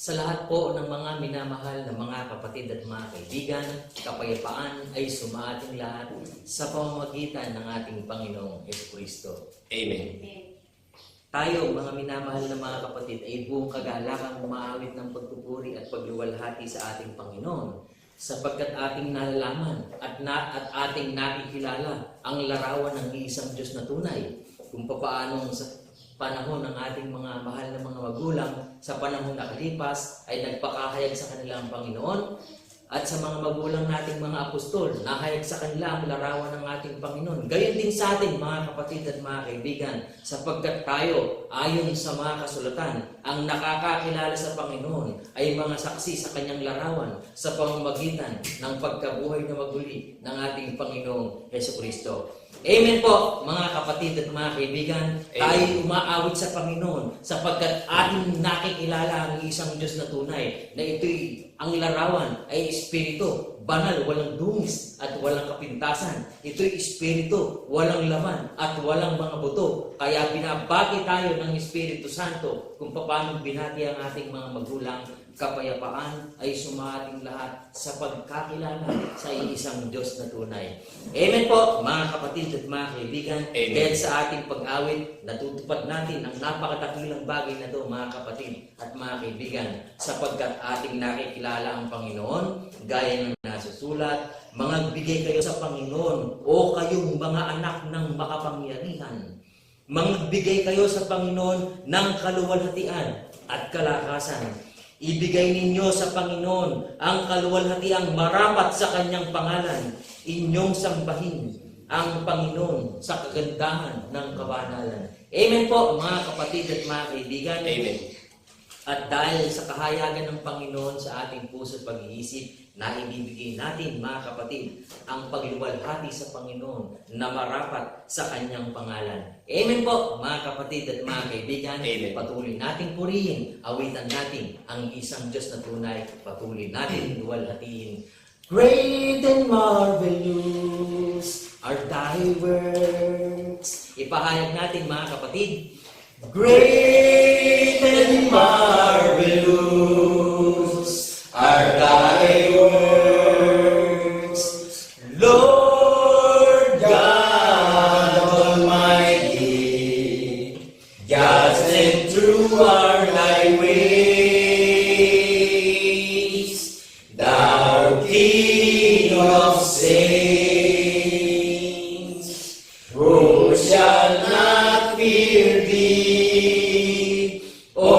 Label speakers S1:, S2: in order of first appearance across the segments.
S1: Sa lahat po ng mga minamahal na mga kapatid at mga kaibigan, kapayapaan ay sumaating lahat sa pamamagitan ng ating Panginoong Jesucristo.
S2: Amen.
S1: Tayo, mga minamahal na mga kapatid, ay buong kagalakang umaawit ng pagpupuri at pagluwalhati sa ating Panginoon sapagkat ating nalalaman at ating nakikilala ang larawan ng isang Diyos na tunay kung papaanong sa panahon ng ating mga mahal na mga magulang sa panahon nakalipas ay nagpakahayag sa kanilang Panginoon at sa mga magulang nating mga apostol, nahayag sa kanila ang larawan ng ating Panginoon. Gayon din sa ating mga kapatid at mga kaibigan, sapagkat tayo, ayon sa mga kasulatan, ang nakakakilala sa Panginoon ay mga saksi sa kanyang larawan sa pamamagitan ng pagkabuhay na maguli ng ating Panginoong Jesucristo. Amen po, mga kapatid at mga kaibigan. Tayo umaawit sa Panginoon sapagkat ating nakikilala ang isang Diyos na tunay na ito'y ang larawan ay espiritu, banal, walang dungis at walang kapintasan. Ito'y espiritu, walang laman at walang mga buto. Kaya binabati tayo ng Espiritu Santo kung paano binati ang ating mga magulang. Kapayapaan ay sumaating lahat sa pagkakilala sa isang Diyos na tunay. Amen po, mga kapatid at mga kaibigan. Dahil sa ating pag-awit, natutupad natin ang napakadakilang bagay na ito, mga kapatid at mga kaibigan, sapagkat ating nakikilala ang Panginoon, gaya ng nasusulat, magbigay kayo sa Panginoon o kayong mga anak ng makapangyarihan. Magbigay kayo sa Panginoon ng kaluwalhatian at kalakasan. Ibigay ninyo sa Panginoon ang kaluwalhatiang marapat sa kanyang pangalan. Inyong sambahin ang Panginoon sa kagandahan ng kabanalan. Amen po, mga kapatid at mga kaibigan.
S2: Amen.
S1: At dahil sa kahayagan ng Panginoon sa ating puso at pag-iisip, na ibibigay natin, mga kapatid, ang pagluwalhati sa Panginoon na marapat sa kanyang pangalan. Amen po, mga kapatid at mga kaibigan.
S2: Amen.
S1: Patuloy nating purihin, awitan natin ang isang Diyos na tunay. Patuloy natin luwalhatiin. Great and marvelous are thy works. Ipahayag natin, mga kapatid. Great and marvelous are thy works, Lord God Almighty. Just and true are thy ways, thou King of saints. Who shall not fear thee, O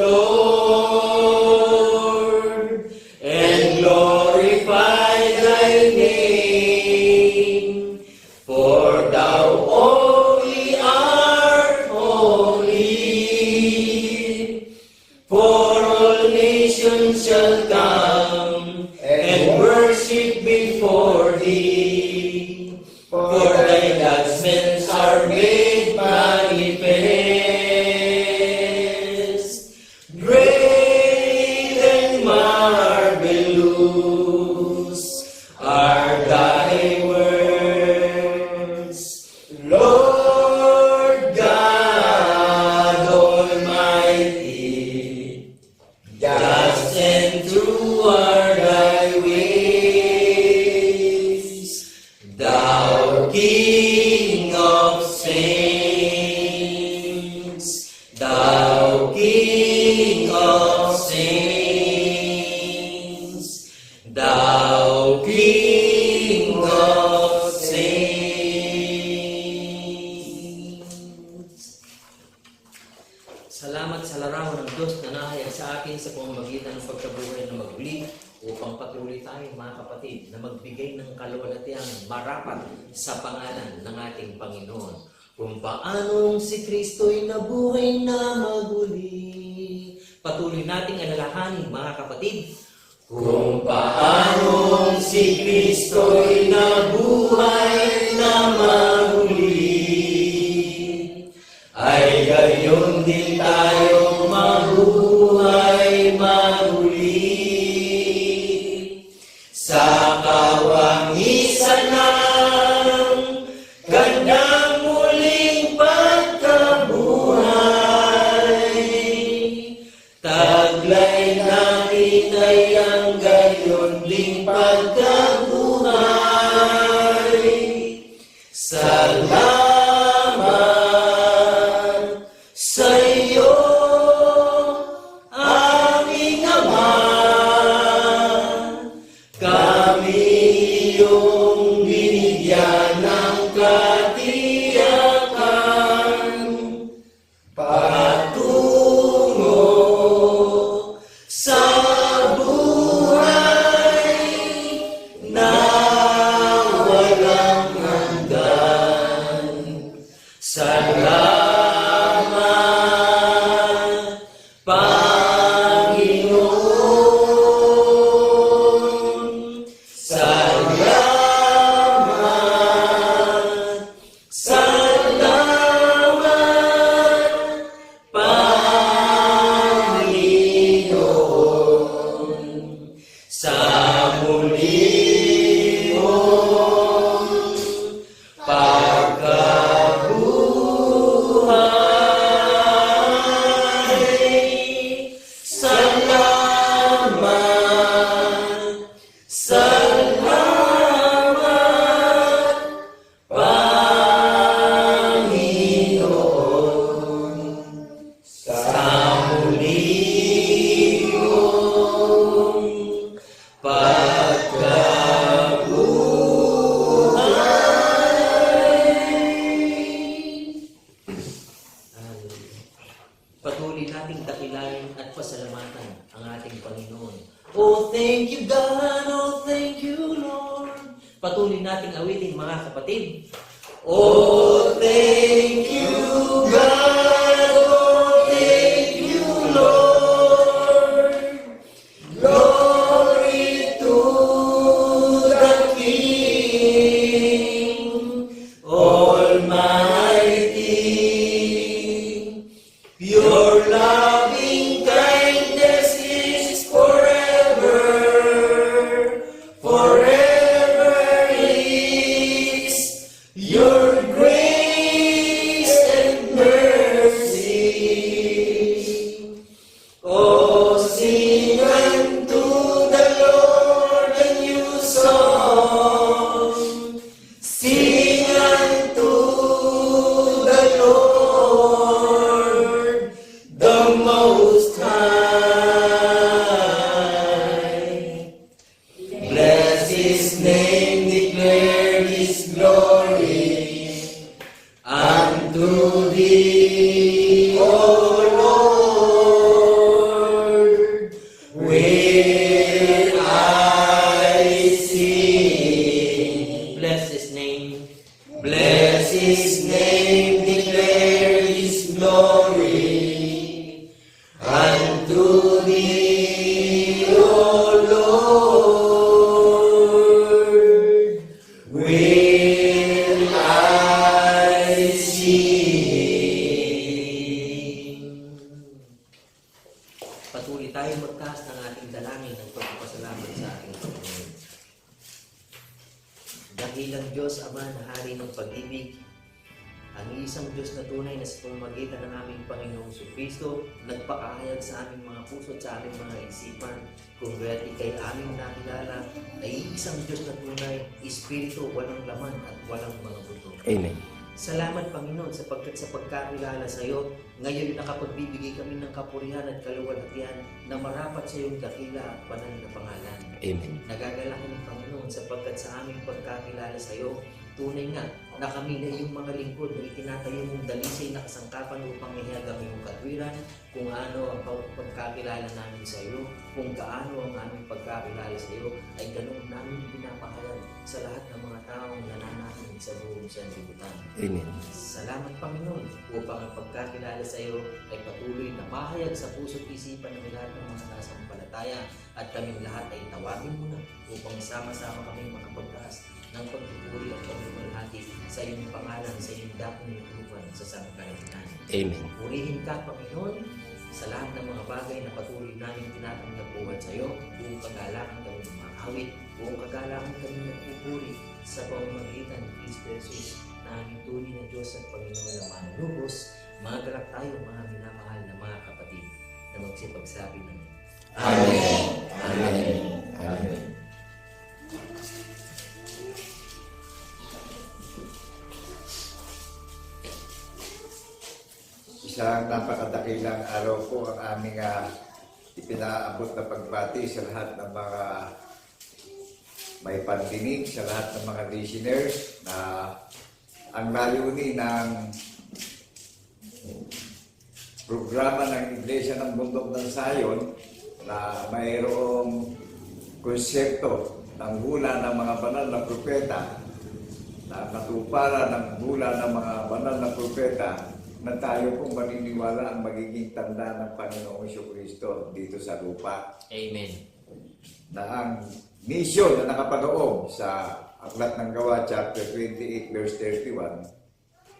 S1: Lord, and glorify thy name? For thou only art holy. For all nations shall come and worship before thee. For thy judgments are made manifest. Great and marvelous are thy works, Lord God Almighty. Just and true are thy ways, thou King of saints, thou King of saints, thou King of saints. Salamat sa larawan ng Diyos na nahayag sa atin sa pamamagitan ng pagkabuhay na maguli upang patuloy tayo, mga kapatid, na magbigay ng kaluwalhatiang marapat sa pangalan ng ating Panginoon. Kung paanong si Kristo'y nabuhay na maguli. Patuloy nating alalahanin, mga kapatid. Kung paanong si Kristo'y nabuhay na maguli, ay gayon din tayo mabuhay maguli. Sa kawangisan ng gandang muling pagkabuhay, taglay Patuloy nating dakilain at pasalamatan ang ating Panginoon. Oh, thank you God, oh, thank you Lord. Patuloy nating awitin mga kapatid. Oh, thank you God, oh, thank you Lord. Glory to the King Almighty. Your loving kindness is forever, forever is your grace and mercy. Oh, sing unto the Lord a new song. Sing unto the Lord, the Most High. Bless His name, declare His glory unto Thee, O Lord, will I sing. Bless His name. Bless His name, declare His glory unto Thee, O Lord, will I sing. Patuloy tayo magtaas ng ating dalangin ng pagpapasalamat sa ating Panginoon. Dakilang Diyos, Ama na hari ng pag-ibig, ang isang Diyos na tunay na sa pamamagitan ng aming Panginoong Kristo, nagpakahayag sa aming mga puso at sa aming mga isipan, kung kaya't ikay aming nakilala, ay isang Diyos na tunay, Espiritu, walang laman at walang mga buto.
S2: Amen.
S1: Salamat, Panginoon, sapagkat sa pagkakilala sa iyo, ngayon nakapagbibigay kami ng kapurihan at kaluwalhatian na marapat sa iyong dakila at banal na pangalan.
S2: Amen.
S1: Nagagalak kami, Panginoon, sapagkat sa aming pagkakilala sa iyo, tunay nga na kami na iyong mga lingkod na itinatayo mong dalisay na kasangkapan upang ihagam iyong katwiran, kung ano ang pagkakilala namin sa iyo, kung gaano ang aming pagkakilala sa iyo, ay ganun namin pinapahayag sa lahat ng mga taong nananahin sa buong sanlibutan.
S2: Amen.
S1: Salamat, Panginoon, upang ang pagkakilala sa iyo ay patuloy na mahayag sa puso't isipan ng lahat ng mga nasampalataya, at kaming lahat ay tawagin mo na upang sama-sama kami makapagtaas ng pagpupuri at pagluwalhati sa iyong pangalan, sa iyong dakong lutupan sa sangkalitan.
S2: Amen.
S1: Purihin ka, Panginoon, sa lahat ng mga bagay na patuloy namin tinatanggap buhat sa iyo. Buong kagalakan kami umahawit, buong kagalakan kami nagpupuri sa pamamagitan ni Kristo Jesus na aming tunay na Diyos at Panginoon na manlubos. Magalak tayo, mga minamahal na mga kapatid, na magsipagsabi ng
S2: Amen. Amen. Amen.
S3: Isang napakadakilang araw po ang aming ipinaabot na pagbati sa lahat ng mga may pandinig, sa lahat ng mga listeners na ang layunin ng programa ng Iglesia ng Bundok ng Sayon na mayroong konsepto ng hula ng mga banal na propeta, na katuparan ng hula ng mga banal na propeta, na tayo pong maniniwala ang magiging tanda ng Panginoong Kristo dito sa lupa.
S1: Amen.
S3: Na ang mission na nakapaloob sa Aklat ng Gawa, chapter 28, verse 31,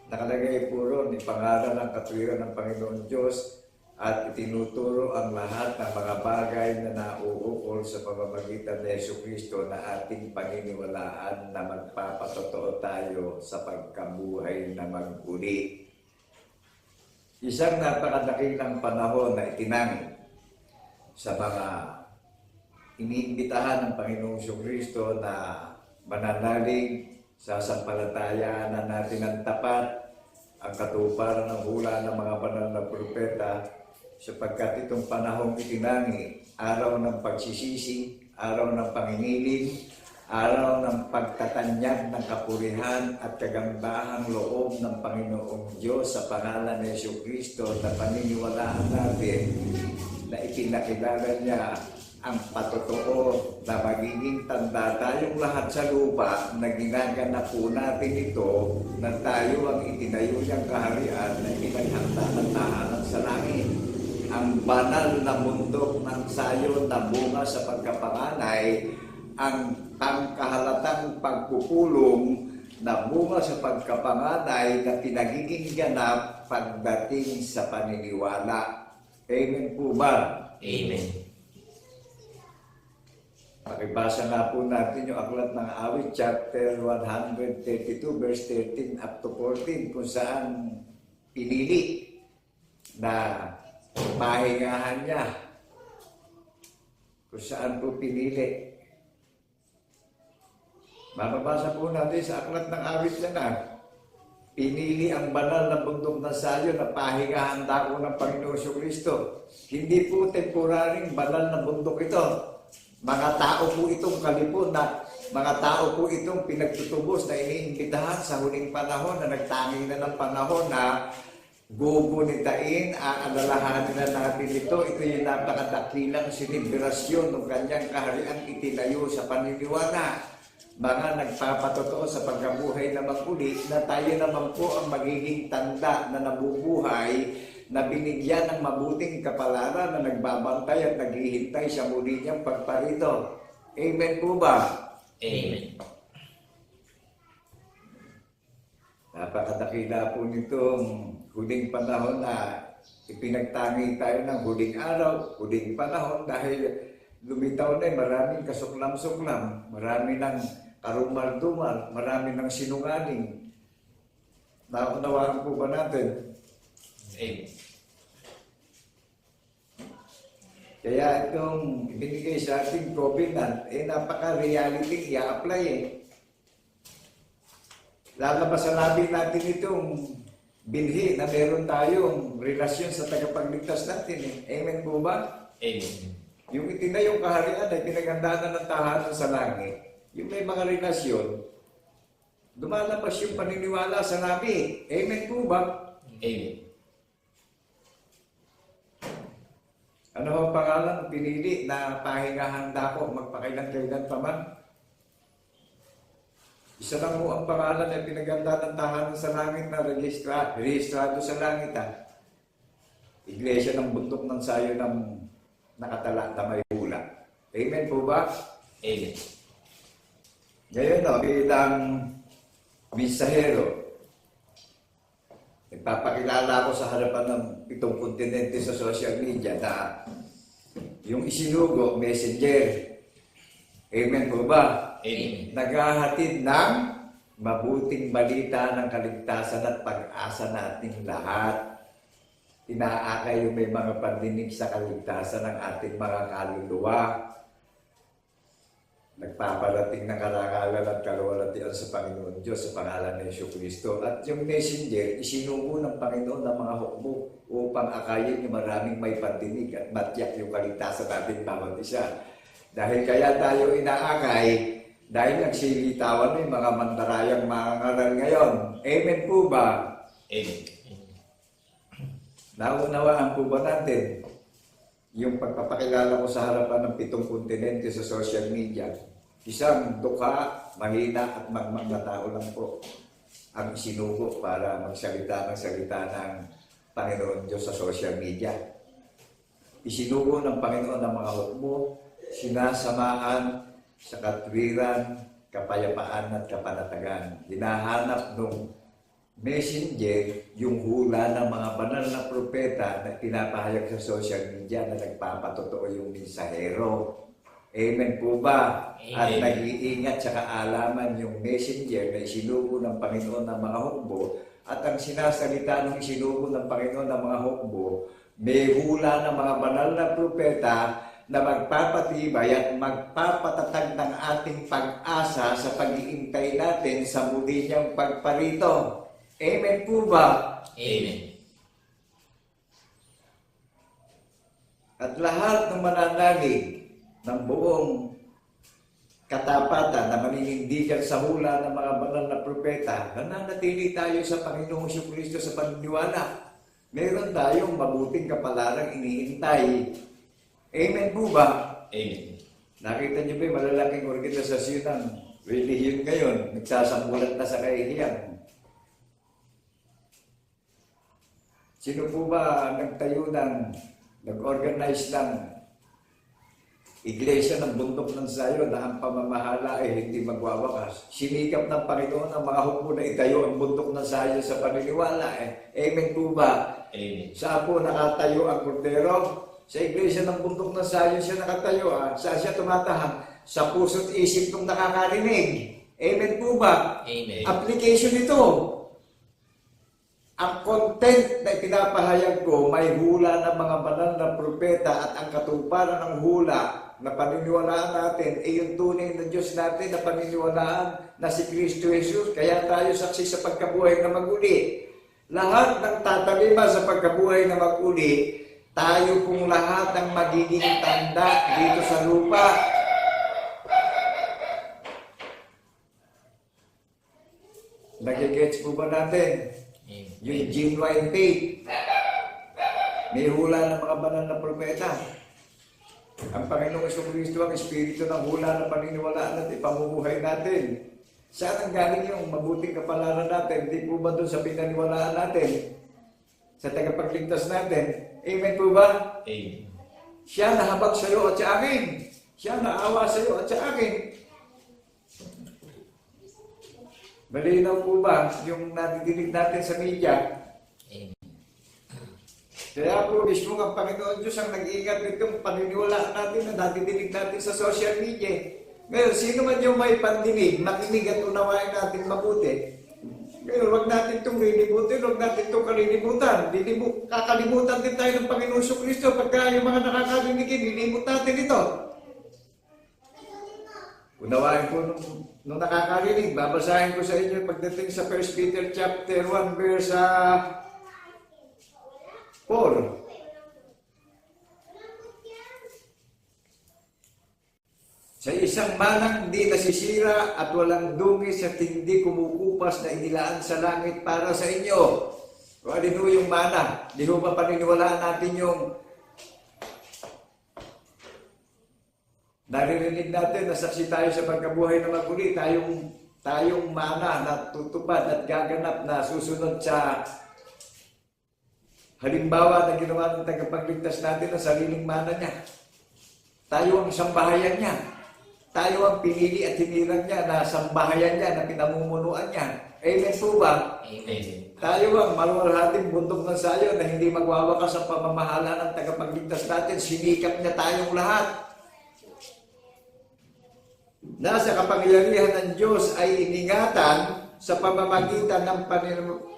S3: nakalagay po ron, ipangaral ang katwiran ng Panginoon Diyos at itinuturo ang lahat ng mga bagay na nauukol sa pamamagitan ni Kristo na ating paniniwalaan na magpapatotoo tayo sa pagkabuhay na maguli. Isang napakadakilang panahon na itinangin sa mga iniimbitahan ng Panginoong Kristo na mananalig sa sampalatayaan natin ang tapat, ang katuparan ng hula ng mga banal na propeta, sapagkat itong panahong itinangi, araw ng pagsisisi, araw ng panginiling, araw ng pagtatanyag ng kapurihan at kagandahang loob ng Panginoong Diyos sa pangalan ni Jesucristo na paniniwalaan natin na ipinakilala niya ang patotoo na magiging tanda tayong lahat sa lupa na ginaganap po natin ito na tayo ang itinayo niyang kaharian na ipinaghanda ng tahanan sa langit. Ang banal na bundok ng sayon na bunga sa pagkapanganay, ang pangkahalatang pagpupulong na bunga sa pagkapanganay na pinagiging ganap pagdating sa paniniwala. Amen po ba?
S1: Amen.
S3: Pakibasa nga po natin yung aklat ng awit, chapter 132, verse 13 up to 14, kung saan pinili na pahingahan niya. Kung saan po pinili. Mababasa po natin sa aklat ng awit na pinili ang banal na bundok ng sayo na pahingahan dako ng Panginoon Jesucristo. Hindi po temporaring banal na bundok ito. Mga tao po itong kalipon na mga tao po itong pinagtutubos na iniimbitahan sa huling panahon na nagtanging na ng panahon na gugunitain, aalalahanin na natin ito. Ito yung napakadakilang siniberasyon ng kanyang kaharian itinayo sa paniniwala. Mga nagpapatotoo sa pagkabuhay na maguli na tayo naman po ang magiging tanda na nabubuhay na binigyan ng mabuting kapalaran na nagbabantay at naghihintay sa muli niyang pagparito. Amen po ba?
S1: Amen.
S3: Napakadakila po nitong huling panahon na ipinagtangi tayo ng huling araw, huling panahon dahil lumitaw na maraming kasuklam-suklam, marami ng karumal-dumal, marami ng sinungaling. Naunawaan po ba natin?
S1: Amen.
S3: Kaya itong ibinigay sa ating covenant, napaka-reality i-apply Lalabas sa labi natin itong binhi na meron tayong relasyon sa tagapagligtas natin Amen po ba?
S1: Amen.
S3: Yung itinayong kaharian ay pinagandaan ng tahanan sa langit. Yung may mga relasyon, lumalabas yung paniniwala sa labi. Amen po ba?
S1: Amen.
S3: Ano ang pangalan ng pinili na pahingahan dako magpakailan-kailan pa man? Isa lang mo ang pangalan na pinaganda ng tahanan sa langit na rehistrado sa langit. Iglesia ng bundok ng sayo ng nakatala na may hula. Amen po ba?
S1: Amen.
S3: Ngayon bilang bisahero, nagpapakilala ko sa harapan ng 7 kontinente sa social media na yung isinugo, messenger. Amen po ba?
S1: Amen.
S3: Naghahatid ng mabuting balita ng kaligtasan at pag-asa nating lahat. Inaakay yung may mga pandinig sa kaligtasan ng ating mga kaluluwa. Nagpaparating ng karangalan at kaluwalhatian sa Panginoon Diyos sa pangalan ng Jesucristo. At yung messenger, isinugo ng Panginoon ng mga hukbo upang akayin yung maraming may pandinig at matyak yung kaligtasan natin bawat isa. Dahil kaya tayo inaakay, dahil nagsilitawan yung mga mandarayang mga ngaral ngayon. Amen po ba?
S1: Amen.
S3: Naunawaan po ba natin yung pagpapakilala ko sa harapan ng 7 kontinente sa social media? Isang dukha, mahina at magmang na tao lang po ang isinugo para magsalita ng salita ng Panginoon Diyos sa social media. Isinugo ng Panginoon ang mga hukbo, sinasamaan sa katwiran, kapayapaan at kapanatagan. Hinahanap nung messenger yung hula ng mga banal na propeta na pinapahayag sa social media na nagpapatotoo yung mensahero. Amen po ba?
S1: Amen.
S3: At nag-iingat sa kaalaman yung messenger na isinugo ng Panginoon ng mga hukbo at ang sinasalita ng isinugo ng Panginoon ng mga hukbo, may hula ng mga banal na propeta na magpapatibay at magpapatatag ng ating pag-asa sa pag-iintay natin sa muli niyang pagparito. Amen po ba?
S1: Amen.
S3: At lahat ng mananalig ng buong katapatan na maninindigan sa hula ng mga banal na propeta, nananatili tayo sa Panginoong Jesucristo sa paniniwala. Meron tayong mabuting kapalarang iniintay. Amen po ba?
S2: Amen.
S3: Nakita niyo ba yung malalaking organisasyon ng relihiyon ngayon, nagsasambulat na sa kahihiyan? Sino po ba nag-organize ng Iglesia ng bundok ng Zion na ang pamamahala ay hindi magwawakas? Sinikap ng Panginoon ang mga hukbo na itayo ang bundok ng Zion sa paniniwala. Amen po ba?
S2: Amen.
S3: Saan po nakatayo ang kordero? Sa Iglesia ng bundok ng Zion siya nakatayo. Saan siya tumatahan? Sa puso't isip ng nakakarinig. Amen po ba?
S2: Amen.
S3: Application ito. Ang content na pinapahayag ko may hula ng mga banal na propeta at ang katuparan ng hula na paniniwalaan natin ay yung tunay na Diyos natin na paniniwalaan na si Kristo Jesus. Kaya tayo saksi sa pagkabuhay na maguli. Lahat ng tatalima sa pagkabuhay na maguli, tayo pong lahat ang magiging tanda dito sa lupa. Nagigets po ba natin? Yung genuine faith. May hula ng mga banal na propeta. Ang Panginoong Jesucristo ang Espiritu ng hula na paniniwalaan at ipamumuhay natin. Saan ang galing yung mabuting kapalaran natin? Hindi po ba doon sa pinaniwalaan natin? Sa tagapagligtas natin? Amen po ba?
S2: Amen.
S3: Siya nahabag sa iyo at sa akin. Siya naawa sa iyo at sa akin. Malinaw po ba yung nadidinig natin sa media?
S1: Amen.
S3: Kaya po mismo ang Panginoon Diyos ang nag-iingat nitong paniniwalaan natin na nadidinig natin sa social media. Ngayon, sino man yung may pandinig, makinig at unawain natin mabuti. Ngayon, huwag natin itong lilibutin, huwag natin itong kalilimutan. Kakalimutan din tayo ng Panginoon Jesucristo pagka yung mga nakakarinig, lilimut natin ito. Unawain po nung nakakarinig, babasahin ko sa inyo pagdating sa 1 Peter chapter 1 verse 4. Sa isang manang di nasisira at walang dungis at hindi kumukupas na inilaan sa langit para sa inyo. O alin ho yung mana? Di ho ba paniniwalaan natin yung naririnig natin, nasaksi tayo sa pagkabuhay na maguli, tayong mana na tutupad at gaganap na susunod sa halimbawa na ginawa ng tagapagligtas natin na sariling mana niya. Tayo ang sambahayan niya. Tayo ang pinili at hinirang niya na sambahayan niya, na pinamumunuan niya. Amen po ba?
S2: Amen.
S3: Tayo ang maluwalhating bundok ng Zion na hindi magwawakas ang pamamahala ng tagapagligtas natin. Sinikap niya tayong lahat. Nasa kapangyarihan ng Diyos ay iningatan sa pamamagitan ng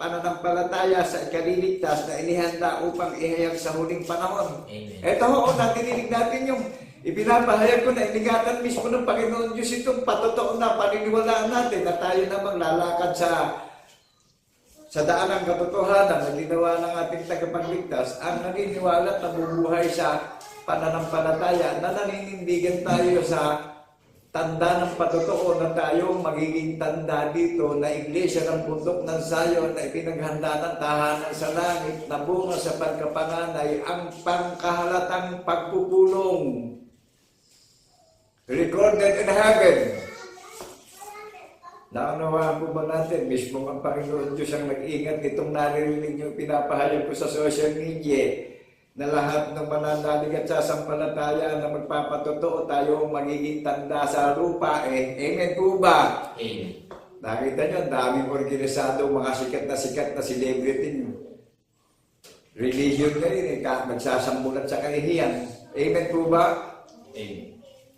S3: pananampalataya sa ikaliligtas na inihanda upang ihayag sa huling panahon.
S2: Amen.
S3: Ito ho, natinig natin yung ipinapahayag ko na iningatan mismo ng Panginoon Diyos itong patotoo na paniniwalaan natin na tayo namang lalakad sa daan ng katotohanan na ginawa ng ating tagapagligtas ang naniniwala at nabubuhay sa pananampalataya na naninindigan tayo sa tanda ng patotoo na tayo magiging tanda dito na iglesia ng bundok ng Zion na ipinaghanda ng tahanan sa langit na bunga sa pagkapanganay ang pangkahalatang pagpupulong recorded in heaven. Naunawaan po ba natin, mismo ang Panginoon Diyos ang nag-ingat nitong naririnig yung pinapahayag ko sa social media na lahat ng mananalig at sasampalataya na magpapatotoo tayo magiging tanda sa lupa. Amen po ba?
S2: Amen.
S3: Nakita nyo, daming organisado, mga sikat na celebrity. Religion na rin, nagsasambulat sa kahihiyan. Amen po ba?
S2: Amen.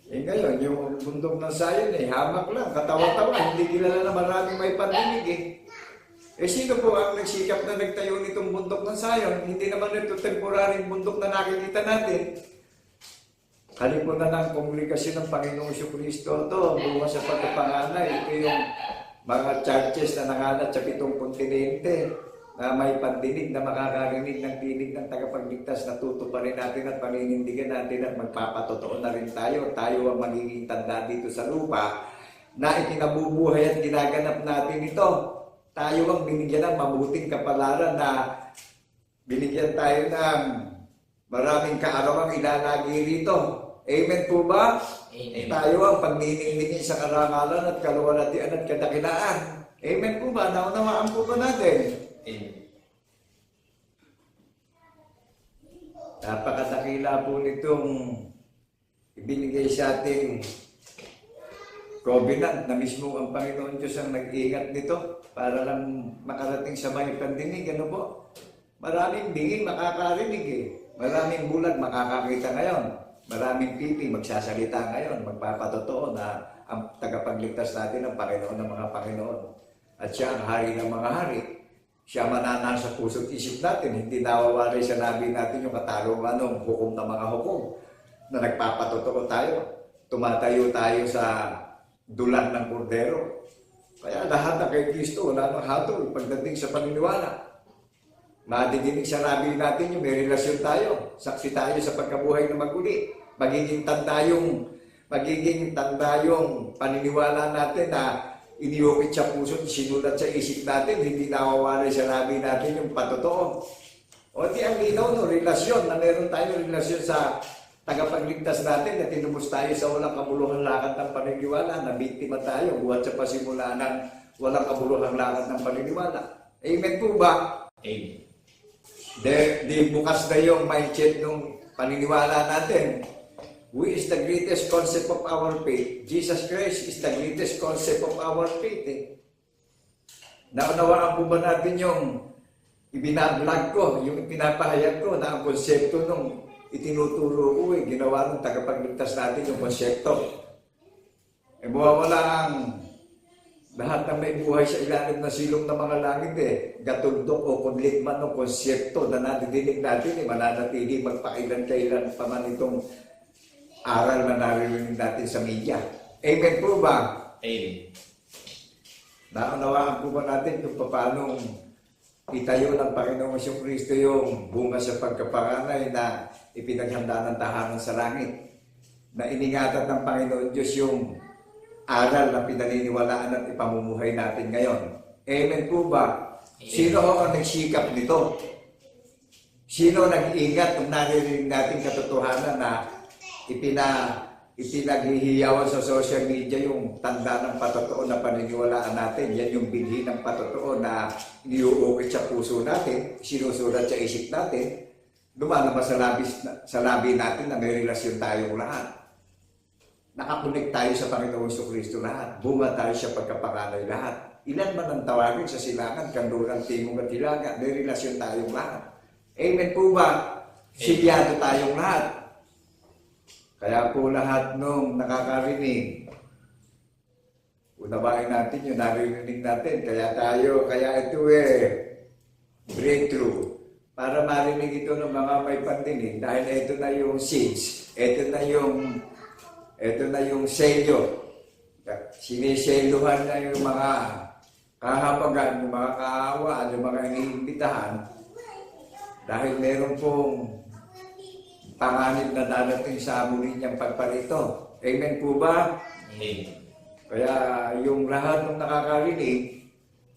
S3: Ngayon, yung bundok ng Zion, hamak lang, katawa-tawa, hindi kilala na maraming may pandinig sino po ang nagsikap na nagtayo nitong bundok ng Zion? Hindi naman ito temporary bundok na nakikita natin. Kalimutan ng kongregasyon ng Panginoong Jesucristo ito, bunga sa pagkapanganay. Ito yung mga churches na nangalat sa 7 kontinente. na may pandinig na makakarinig ng tinig ng tagapagligtas na tutuparin natin at paninindigan natin at magpapatotoo na rin tayo. Tayo ang magiging tanda dito sa lupa na ikinabubuhay at ginaganap natin ito. Tayo ang binigyan ng mabuting kapalaran na binigyan tayo ng maraming kaarawang ilalagi rito. Amen po ba?
S1: Amen.
S3: Tayo ang pagniningingin sa karangalan at kaluwalhatian at kadakilaan. Amen po ba? Naunawaan po ba natin?
S1: Amen.
S3: Napakadakila po nitong ibinigay sa ating covenant na mismo ang Panginoon Diyos ang nag-iingat nito para lang makarating sa may pandinig. Ano po? Maraming bingin makakarinig eh. Maraming bulag makakakita ngayon. Maraming pipi magsasalita ngayon. Magpapatotoo na ang tagapagligtas natin ang Panginoon ng mga Panginoon. At siya ang hari ng mga hari. Siya manana sa puso't isip natin. Hindi nawawari sa labi natin yung katarungan ng hukom ng mga hukom na nagpapatotoo tayo. Tumatayo tayo sa dulan ng kordero. Kaya lahat na kay Kristo, wala nang hatol pagdating sa paniniwala. Madidinig sa labi natin yung may relasyon tayo. Saksi tayo sa pagkabuhay na maguli. Magiging tanda yung paniniwala natin na iniukit sa puso, sinulat sa isip natin, hindi nawawala sa labi natin yung patotoo. O di ang linaw no, relasyon, na meron tayo relasyon sa tagapagligtas natin, na tinubos tayo sa walang kabuluhang lakad ng paniniwala, na biktima tayo, buhat sa pasimula ng walang kabuluhang lakad ng paniniwala. Amen po ba?
S1: Amen.
S3: Di bukas na yung mindset ng paniniwala natin. Who is the greatest concept of our faith? Jesus Christ is the greatest concept of our faith. Naunawaan po ba natin yung ibinablog ko, yung pinapahayag ko na ang konsepto nung itinuturo ko ginawa ng tagapagligtas natin yung konsepto. Mawawala ang lahat ng may buhay sa ilalim ng silong ng mga langit gatundok o kudlit man ng konsepto na nadidinig natin mananatili magpakailan-kailan pa man itong aral na naririnig natin sa media. Amen po ba?
S1: Amen.
S3: Naunawaan po ba natin kung paano itayo ng Panginoong Kristo yung bunga sa pagkapanganay na ipinaghanda ng tahanan sa langit? Na iningatan ng Panginoon Diyos yung aral na pinaniniwalaan at ipamumuhay natin ngayon. Amen po ba? Sino ang nagsikap nito? Sino nag-iingat kung naririnig natin katotohanan na ipinaghihiyawan sa social media yung tanda ng patotoo na paniniwalaan natin. Yan yung binhi ng patotoo na iniuukit sa puso natin, sinusulat sa isip natin, lumalabas sa labi natin na may relasyon tayong lahat. Nakakunik tayo sa Panginoong Kristo lahat. Bunga tayo sa pagkapanganay lahat. Ilan man ang tawagin sa silangan, kanluran, timog at hilaga, may relasyon tayong lahat. Amen po ba? Silyado tayong lahat. Kaya po lahat nung nakakarinig, unawain natin yung naririnig natin. Kaya ito breakthrough. Para marinig ito ng mga may pandinig. Dahil ito na yung seeds. Ito na yung selyo. Siniseluhan na yung mga kahabagan, yung mga kaawaan, yung mga iniimbitahan. Dahil meron pong panganib na dadating sa muli niyang pagparito. Amen po ba?
S1: Amen.
S3: Kaya yung lahat ng nakakarinig,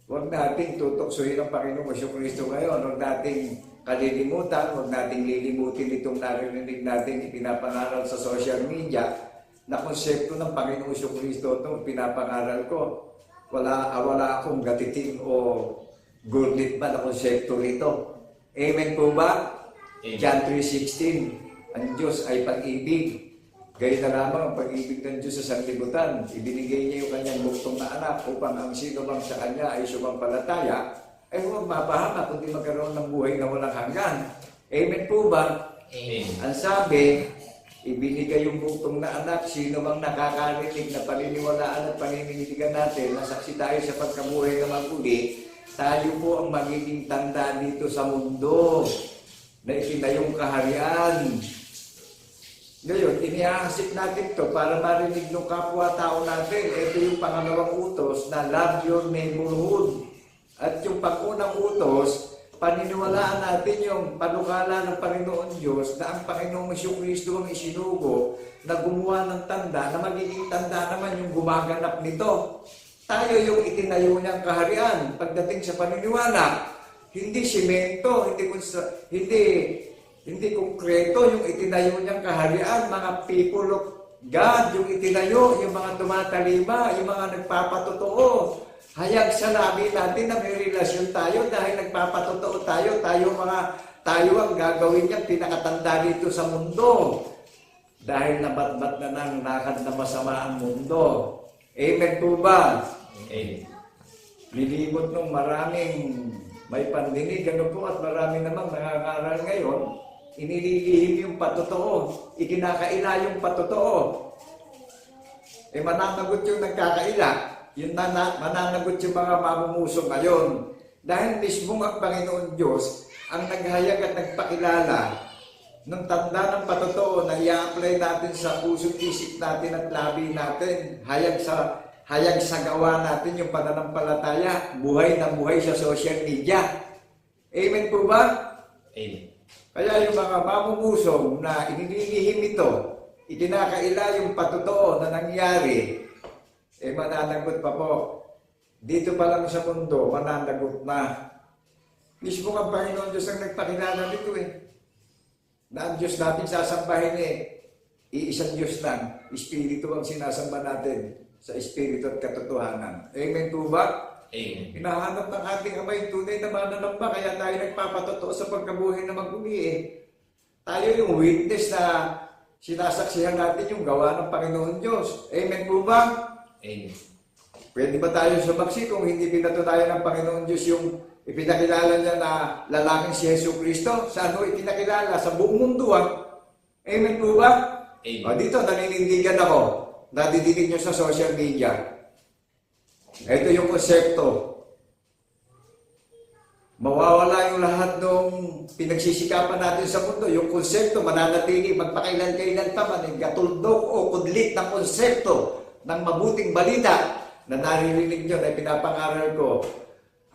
S3: huwag nating tutuksohin ang Panginoong Kristo ngayon. Huwag nating kalilimutan, huwag nating lilimutin itong naririnig natin ipinapangaral sa social media na konsepto ng Panginoong Kristo itong pinapangaral ko. Wala akong gatitin o gurlit ba na konsepto rito. Amen po ba?
S1: Amen.
S3: John 3:16. Ang Diyos ay pag-ibig. Gaya na lamang ang pag-ibig ng Diyos sa sanlibutan. Ibinigay niya yung kanyang buktong na anak upang ang sino mang sa kanya ay sumampalataya ay huwag mapahama kundi magkaroon ng buhay na walang hanggan. Amen po ba?
S1: Amen.
S3: Ang sabi, ibinigay yung buktong na anak, sino mang nakakarinig na paniniwalaan at paninindigan natin na saksi tayo sa pagkabuhay na maguli, tayo po ang magiging tanda dito sa mundo na itinayong kaharian. Ngayon, iniahasip natin ito para marinig ng kapwa-tao natin. Ito yung pangalawang utos na love your neighborhood. At yung pag-unang utos, paniniwalaan natin yung panukala ng Panginoon Diyos na ang Panginoong Jesucristo ang isinugo na gumawa ng tanda, na magiging tanda naman yung gumaganap nito. Tayo yung itinayo niyang kaharian pagdating sa paniniwala. Hindi simento, hindi konkreto yung itinayo niyang kaharian, mga people of God, yung itinayo, yung mga tumatalima, yung mga nagpapatotoo. Hayag sa labi natin na may relasyon tayo dahil nagpapatotoo tayo, tayo ang gagawin niyang pinakatanda dito sa mundo. Dahil nabatbat na ng lakad na masama ang mundo. Amen po ba?
S2: Amen.
S3: Lilibot ng maraming may pandinig, ano po, at marami namang nangangaral ngayon, inililihim yung patotoo, ikinakaila yung patotoo. Mananagot yung nagkakaila. Yun mananagot yung mga mamumuso ngayon. Dahil mismo ang Panginoon Diyos ang naghayag at nagpakilala ng tanda ng patotoo na i-apply natin sa puso't isip natin at labi natin. Hayag sa gawa natin yung pananampalataya. Buhay na buhay sa social media. Amen po ba?
S2: Amen.
S3: Kaya yung mga mamumuso na inililihim ito, ikinakaila yung patotoo na nangyari, mananagot pa po. Dito pa lang sa mundo, mananagot na. Mismo ang Panginoon Diyos ang nagpakilala nito na ang Diyos natin sasambahin iisang Diyos lang. Espiritu ang sinasamba natin sa Espiritu at katotohanan. Amen po ba?
S2: Amen.
S3: Hinahanap ng ating Amay tunay na mananamba, kaya tayo nagpapatotoo sa pagkabuhay na mag-umi. Tayo yung witness na sinasaksihan natin yung gawa ng Panginoon Diyos. Amen po ba?
S2: Amen.
S3: Pwede ba tayo sumaksi kung hindi pinatunayan ng Panginoon Diyos yung ipinakilala niya na lalaking si Yesu Cristo? Saan ho ipinakilala? Sa buong mundo. Amen po ba?
S2: Amen.
S3: O dito, naninindigan ako. Nadidinig nyo sa social media. Ito yung konsepto. Mawawala yung lahat ng pinagsisikapan natin sa mundo. Yung konsepto, mananatili, magpakailan-kailan pa man, gatuldok o kudlit ng konsepto ng mabuting balita na naririnig nyo na pinapangaral ko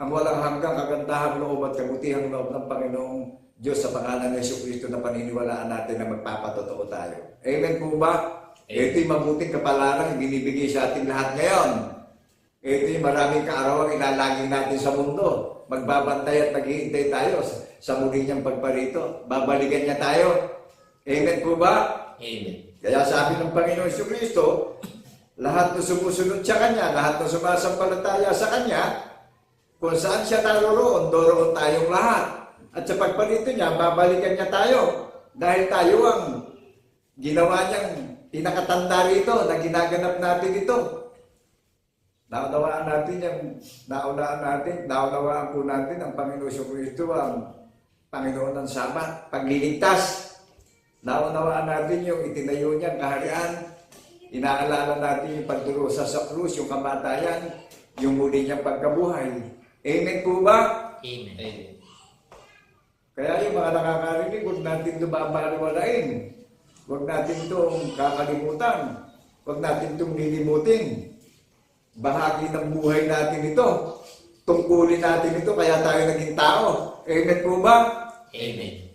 S3: ang walang hanggang kagandahang loob at kabutihang loob ng Panginoong Diyos sa pangalan ng Jesucristo na paniniwalaan natin na magpapatotoo tayo. Amen po ba? Ito yung mabuting kapalaran binibigay sa ating lahat ngayon. Ito yung maraming kaarawan ilalagay natin sa mundo. Magbabantay at naghihintay tayo sa muli niyang pagparito. Babalikan niya tayo. Amen po ba?
S2: Amen.
S3: Kaya sabi ng Panginoon Jesucristo, lahat na sumusunod sa Kanya, lahat na sumasampalataya sa Kanya, kung saan siya naroroon, doroon tayong lahat. At sa pagparito niya, babalikan niya tayo. Dahil tayo ang ginawa niyang pinakatanda rito, na ginaganap natin ito. Naunawaan po natin ang Panginoon Jesucristo ang Panginoon ng Sama, pagliligtas. Naunawaan natin yung itinayo niyang kaharian. Inaalala natin yung pagdurusa sa krus, yung kamatayan, yung muli niyang pagkabuhay. Amen po ba?
S2: Amen. Amen.
S3: Kaya yung mga nakakarinig, huwag natin ito babaliwalain. Huwag natin itong kakalimutan. Huwag natin itong lilimutin. Bahagi ng buhay natin ito. Tungkulin natin ito, kaya tayo naging tao. Amen po ba?
S2: Amen.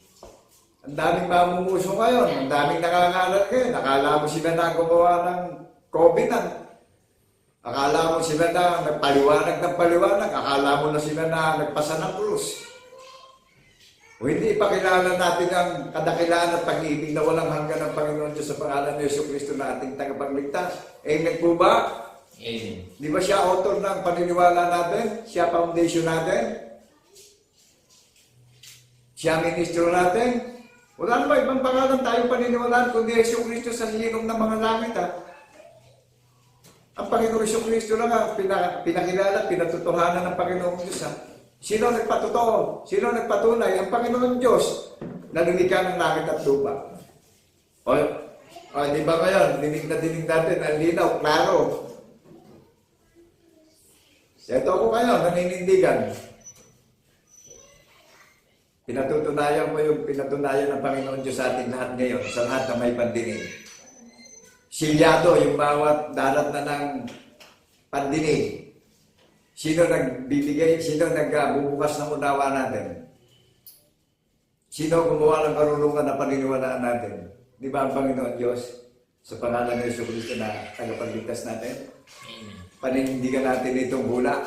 S3: Ang daming mamumuso ngayon, ang daming nakangaral ngayon. Akala mo sila na gumawa ng covenant. Akala mo sila na nagpaliwanag ng paliwanag. Akala mo na sila na nagpasa ng krus. O hindi ipakilala natin ang kadakilaan at pag-ibig na walang hanggan ng Panginoon Diyos sa pangalan ng Jesucristo na ating tagapagligtas. Amen po ba?
S2: Amen.
S3: Di ba siya author ng paniniwala natin? Siya foundation natin? Siya ministro natin? Wala naman ibang pangalan tayong paniniwalaan kundi Jesucristo sa hilong ng mga langit. Ang Panginoong Jesucristo lang ang pinakilala, pinatutuhanan ng Panginoong Diyos. Sino nagpatotoo? Sino nagpatunay? Ang Panginoon Diyos na lumikha ng langit at lupa. O di ba ngayon, dinig na dinig natin, ang linaw, klaro. Ito ako kayo, naninindigan. Pinatutunayan mo yung pinatunayan ng Panginoon Diyos sa ating lahat ngayon, sa lahat na may pandinig. Silyado yung bawat darat na ng pandinig. Sino nagbibigay, sino nagbubukas ng unawa natin? Sino gumawa ng karunungan na paniniwalaan natin? Di ba ang Panginoon Diyos? Sa pangalan ng Jesucristo na tagapagligtas natin?
S2: Amen.
S3: Panindigan natin itong hula.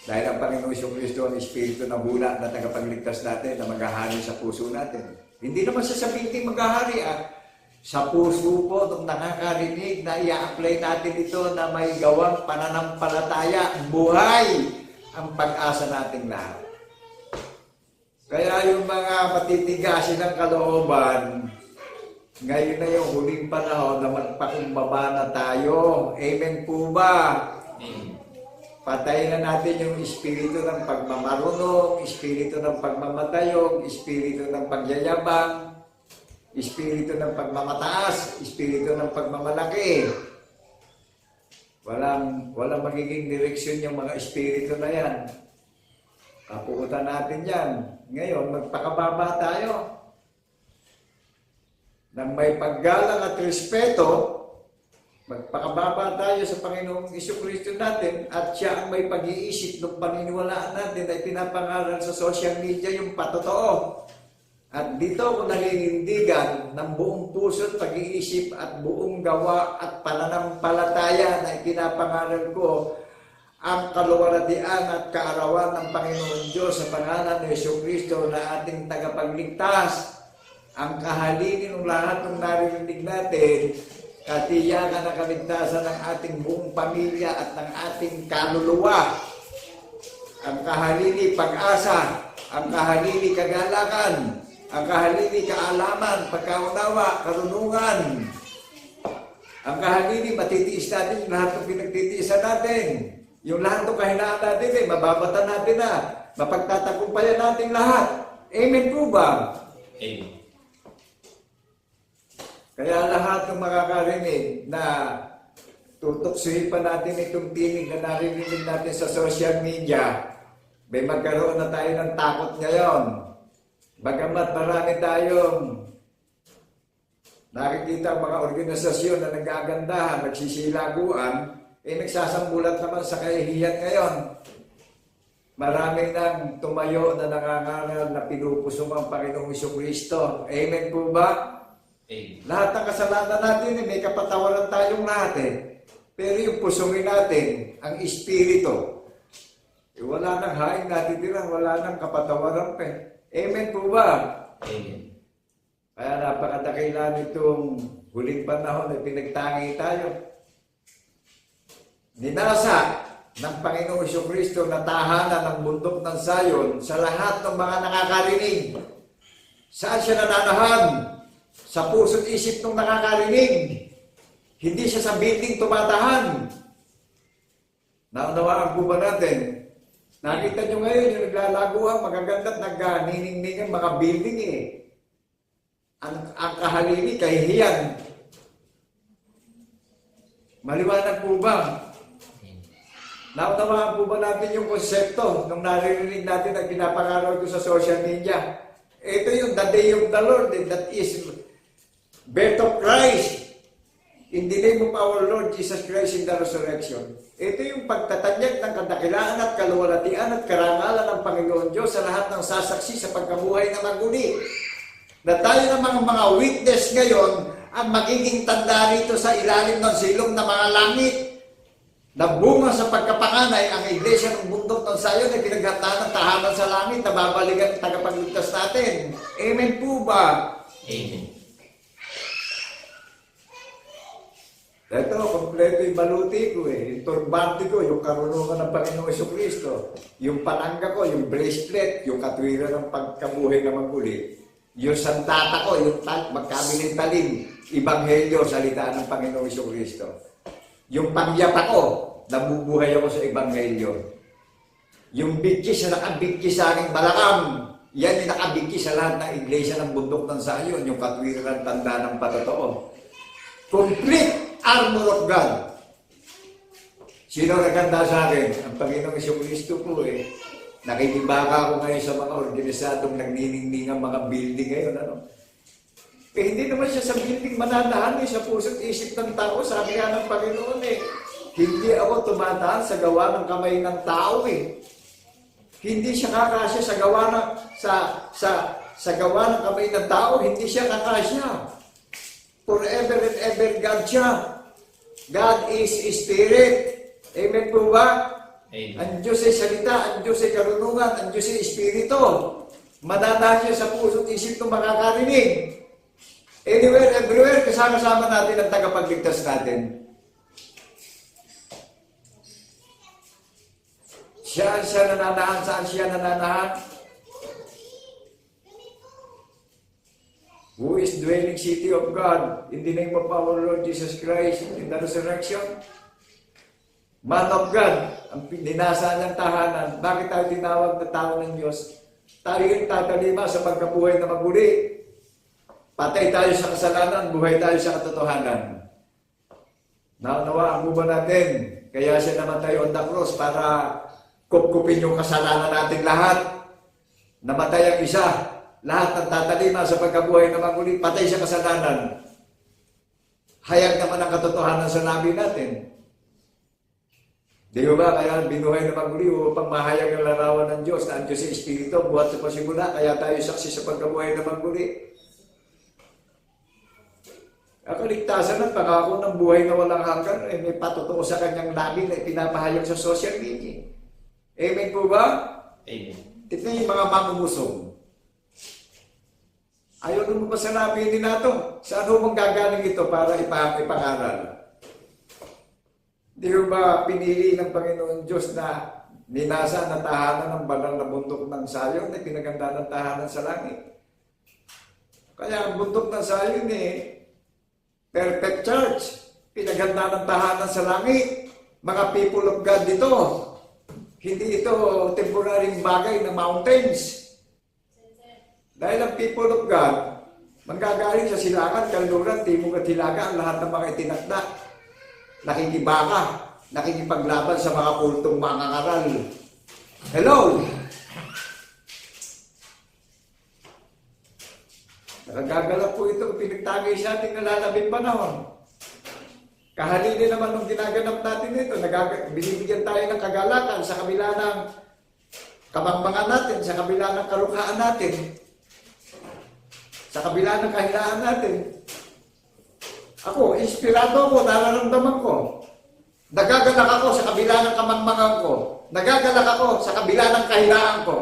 S3: Dahil ang Panginoon Jesucristo ang Espiritu ng hula na tagapagligtas natin na maghahari sa puso natin. Hindi naman siya sa binting maghahari Sa puso po, nung nakakarinig na i-apply natin ito na may gawang pananampalataya, buhay ang pag-asa nating lahat. Kaya yung mga matitigasin ng kalooban, ngayon na yung huling panahon na magpakumbaba na tayo. Amen po ba?
S2: Amen.
S3: Patayin na natin yung espiritu ng pagmamarunong, espiritu ng pagmamatayog, espiritu ng pagyayabang, espiritu ng pagmamataas, espiritu ng pagmamalaki. Walang magiging direksyon yung mga espiritu na yan. Kapuutan natin yan. Ngayon, magpakababa tayo. Nang may paggalang at respeto, magpakababa tayo sa Panginoong Jesucristo natin at siya ang may pag-iisip ng paniniwalaan natin ay pinapangaral sa social media yung patotoo. At dito ako naninindigan ng buong puso at pag-iisip at buong gawa at pananampalataya na ipinapangaral ko ang kaluwalhatian at kaarawan ng Panginoon Diyos sa pangalan ni Jesucristo na ating tagapagligtas. Ang kahalinin ng lahat ng naririnig natin, katiyakan na kaligtasan ng ating buong pamilya at ng ating kaluluwa. Ang kahalini pag-asa, ang kahalini kagalakan, ang kahalini kaalaman, pagkaunawa, karunungan. Ang kahalini matitiis natin yung lahat ng pinagtitiisan natin. Yung lahat ng kahinaan natin, mababatan natin na, mapagtatagumpayan natin lahat. Amen po ba?
S2: Amen.
S3: Kaya lahat ng makakarinig na tutuksuhin pa natin itong tinig na narinig natin sa social media, may magkaroon na tayo ng takot ngayon. Bagamat marami tayong nakikita ang mga organisasyon na nagagandahan, nagsisilaguan, nagsasambulat naman sa kahihiyan ngayon. Marami nang tumayo na nangangaral na pinupusong ang Panginoong Jesucristo. Amen po ba?
S2: Amen.
S3: Lahat ng kasalanan natin, may kapatawaran tayong lahat Pero yung pusungin natin, ang Espiritu, wala nang haing natitira, wala nang kapatawaran pa Amen po ba?
S2: Amen.
S3: Kaya napakadakila nitong huling panahon na pinagtangi tayo. Ninasa ng Panginoong Jesucristo na tahanan ng bundok ng Sayon sa lahat ng mga nakakarinig. Saan siya nananahan? Sa puso't isip ng nakakarinig. Hindi siya sa building tumatahan. Naunawaan po ba natin? Nakita nyo ngayon yung naglalaguhan, magaganda at nagniningningan mga building Ang kahalili, kahihiyan. Maliwanag po ba? Naunawaan po ba natin yung konsepto nung naririnig natin na pinapangaraw ko sa social media? Ito yung the day of the Lord, that is birth of Christ. In the name of our Lord Jesus Christ in the resurrection. Ito yung pagtatanyag ng kadakilaan at kaluwalhatian at karangalan ng Panginoon Diyos sa lahat ng sasaksi sa pagkabuhay na maguli. Na tayo ng mga witness ngayon ang magiging tanda rito sa ilalim ng silong na mga langit. Na bunga sa pagkapanganay ang iglesia ng bundok ng Sayon ay pinaghandaan ng tahanan sa langit na babalikan ang tagapagligtas natin. Amen po ba?
S2: Amen.
S3: Ito, kompleto yung baluti ko yung turbante ko, yung karunungan ng Panginoong Jesucristo, yung palangga ko, yung bracelet, yung katwiran ng pagkabuhay na maguli, yung sandata ko, yung magkabiling talim, ibanghelyo, salita ng Panginoong Jesucristo. Yung pangyapa ko, nabubuhay ako sa ebanghelyo. Yung bigkis na nakabigkis sa aking balakam, yan yung nakabigkis sa lahat ng iglesia ng bundok ng Sayon, yung katwiran ng tanda ng patotoo. Complete armor of God. Sino naganda sa akin? Ang Panginoong Jesucristo po Nakikibaka ako ngayon sa mga organisadong nagniningning ang mga building ngayon. Hindi naman siya sa building mananahan sa puso't isip ng tao. Sabi nga ng Panginoon hindi ako tumatahan sa gawa ng kamay ng tao Hindi siya kakasya sa gawa ng sa gawa ng kamay ng tao, hindi siya kakasya. Forever and ever God siya. God is Spirit. Amen po ba?
S2: Amen.
S3: Ang Diyos ay salita, ang Diyos ay karunungan, ang Diyos ay Espiritu. Mananahan siya sa puso't isip ng makakarinig. Anywhere, everywhere, kasama-sama natin ang tagapagligtas natin. Saan siya nananahan? Saan siya nananahan? Who is dwelling city of God in the name of our Lord Jesus Christ in the resurrection? Man of God, ang dinasa niyang tahanan. Bakit tayo tinawag na tao ng Diyos? Tayo yung tatalima sa pagkabuhay na maguli. Patay tayo sa kasalanan, buhay tayo sa katotohanan. Naunawaan mo ba natin? Kaya siya namatay on the cross para kupkupin yung kasalanan natin lahat. Namatay ang isa. Lahat ng tatalima sa pagkabuhay na maguli, patay sa kasalanan. Hayag naman ang katotohanan sa labi natin. Di ba? Kaya binuhay na maguli upang mahayag ang larawan ng Diyos na ang Diyos ay Espiritu, buhat sa pasimula, kaya tayo saksi sa pagkabuhay na maguli. Ang kaligtasan ng pangako ng buhay na walang hanggan ay may patotoo sa kanyang labi na ipinapahayag sa social media. Amen po ba?
S2: Amen.
S3: Tignan yung mga mangumusong. Ayaw naman ba sa labi ni nato? Saan mo mong gagaling ito para ipangaral? Di ba pinili ng Panginoon Diyos na ninasa na tahanan ng banal na bundok ng Sayon na pinaganda ng tahanan sa langit? Kaya ang bundok ng Sayon perfect church, pinaganda ng tahanan sa langit. Mga people of God dito. Hindi ito temporaryong bagay na mountains. Dahil ang people of God, manggagaling sa silangan, kanluran, timog at hilaga, ang lahat ng mga itinakda. Nakikibaka, nakikipaglaban sa mga kultong mga ngaral. Hello! Nakagagalap po ito, pinagtagay sa ating nalalabing panahon. Kahalili naman nung ginaganap natin ito, binibigyan tayo ng kagalakan sa kabila ng kabangbangan natin, sa kabila ng kalukhaan natin, sa kabila ng kahinaan natin. Ako, inspirado ako, nararamdaman ko. Nagagalak ako sa kabila ng kamangmangan ko. Nagagalak ako sa kabila ng kahinaan ko.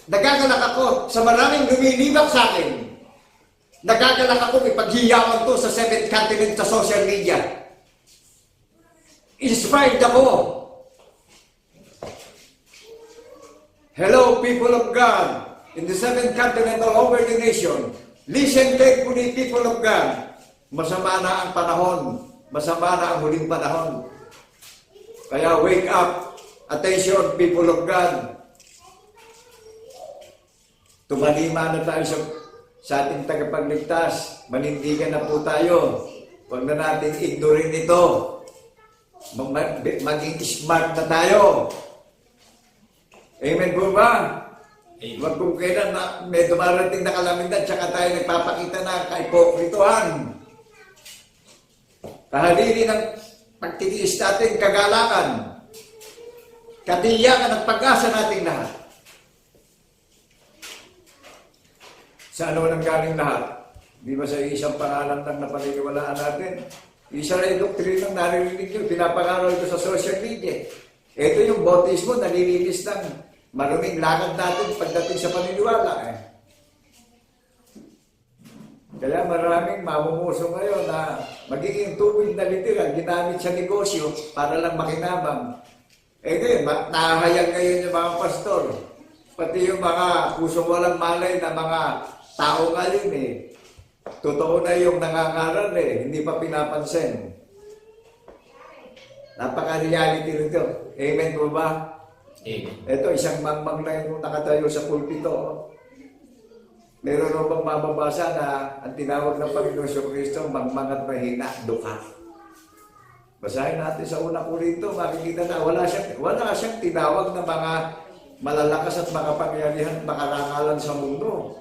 S3: Nagagalak ako sa maraming lumilibak sa akin. Nagagalak ako, ipaghiyawan to sa 7th continent sa social media. Inspired ako. Hello, people of God, in the 7th continent all over the nation. Listen carefully, people of God. Masama na ang panahon. Masama na ang huling panahon. Kaya wake up. Attention, people of God. Tumalima na tayo sa ating tagapagligtas. Manindigan na po tayo. Huwag na natin ignorin ito. Maging smart na tayo. Amen po ba? Huwag kung kailan na may dumarating na kalamidad, tsaka tayo nagpapakita na kaipokrituhan. Kahalili ng pagtitiis natin, kagalakan, katiyakan at pag-asa nating lahat. Sa ano nang galing lahat? Di ba sa isang pangalan lang na paniniwalaan natin? Isa na yung doktrinang naririnig nyo, pinapangaral ito sa social media. Ito yung bautismo, nalilinis ng maruming lakad natin pagdating sa paniniwala. Kaya maraming mamumuso ngayon na magiging tubig na literal, ginamit sa negosyo para lang makinabang. Ngayon, nahahayag ngayon yung mga pastor, pati yung mga pusong walang malay na mga tao ngayon totoo na yung nangangaral hindi pa pinapansin. Napaka-reality nito. Amen po ba?
S2: Amen.
S3: Ito, isang mangmang na yung nakatayo sa pulpito. Meron mo bang mababasa na ang tinawag ng Panginoon sa Kristo, mangmang at mahina, dukha. Basahin natin sa unang Korinto, makikita na wala siyang tinawag na mga malalakas at makapangyarihan at makarangalan sa mundo.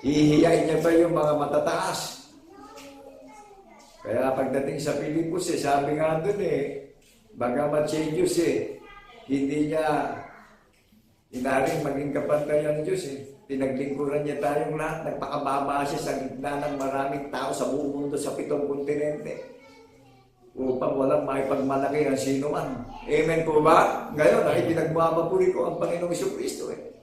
S3: Ihihiyain niya pa yung mga matataas. Kaya pagdating sa Pilipos, sabi nga doon bagamat siya Diyos hindi niya inaring maging kapantayan ng Diyos Pinaglingkuran niya tayong lahat. Nagpakababa siya sa gitna ng maraming tao sa buong mundo sa 7 kontinente upang walang maipagmalaki ang sino man. Amen po ba? Ngayon, ay pinagmamapuri ko ang Panginoong Jesucristo eh.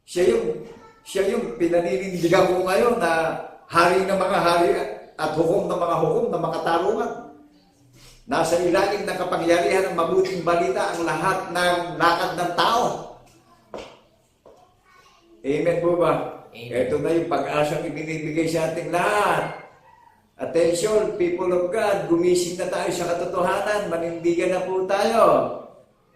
S3: Siya yung pinaninindigan ko ngayon na hari ng mga hari at hukom ng mga hukom na makatarungan. Nasa ilalim ng kapangyarihan ng mabuting balita ang lahat ng lakad ng tao. Amen po ba?
S1: Amen.
S3: Ito na yung pag-asang ibinibigay sa ating lahat. Attention, people of God, gumising na tayo sa katotohanan, manindigan na po tayo.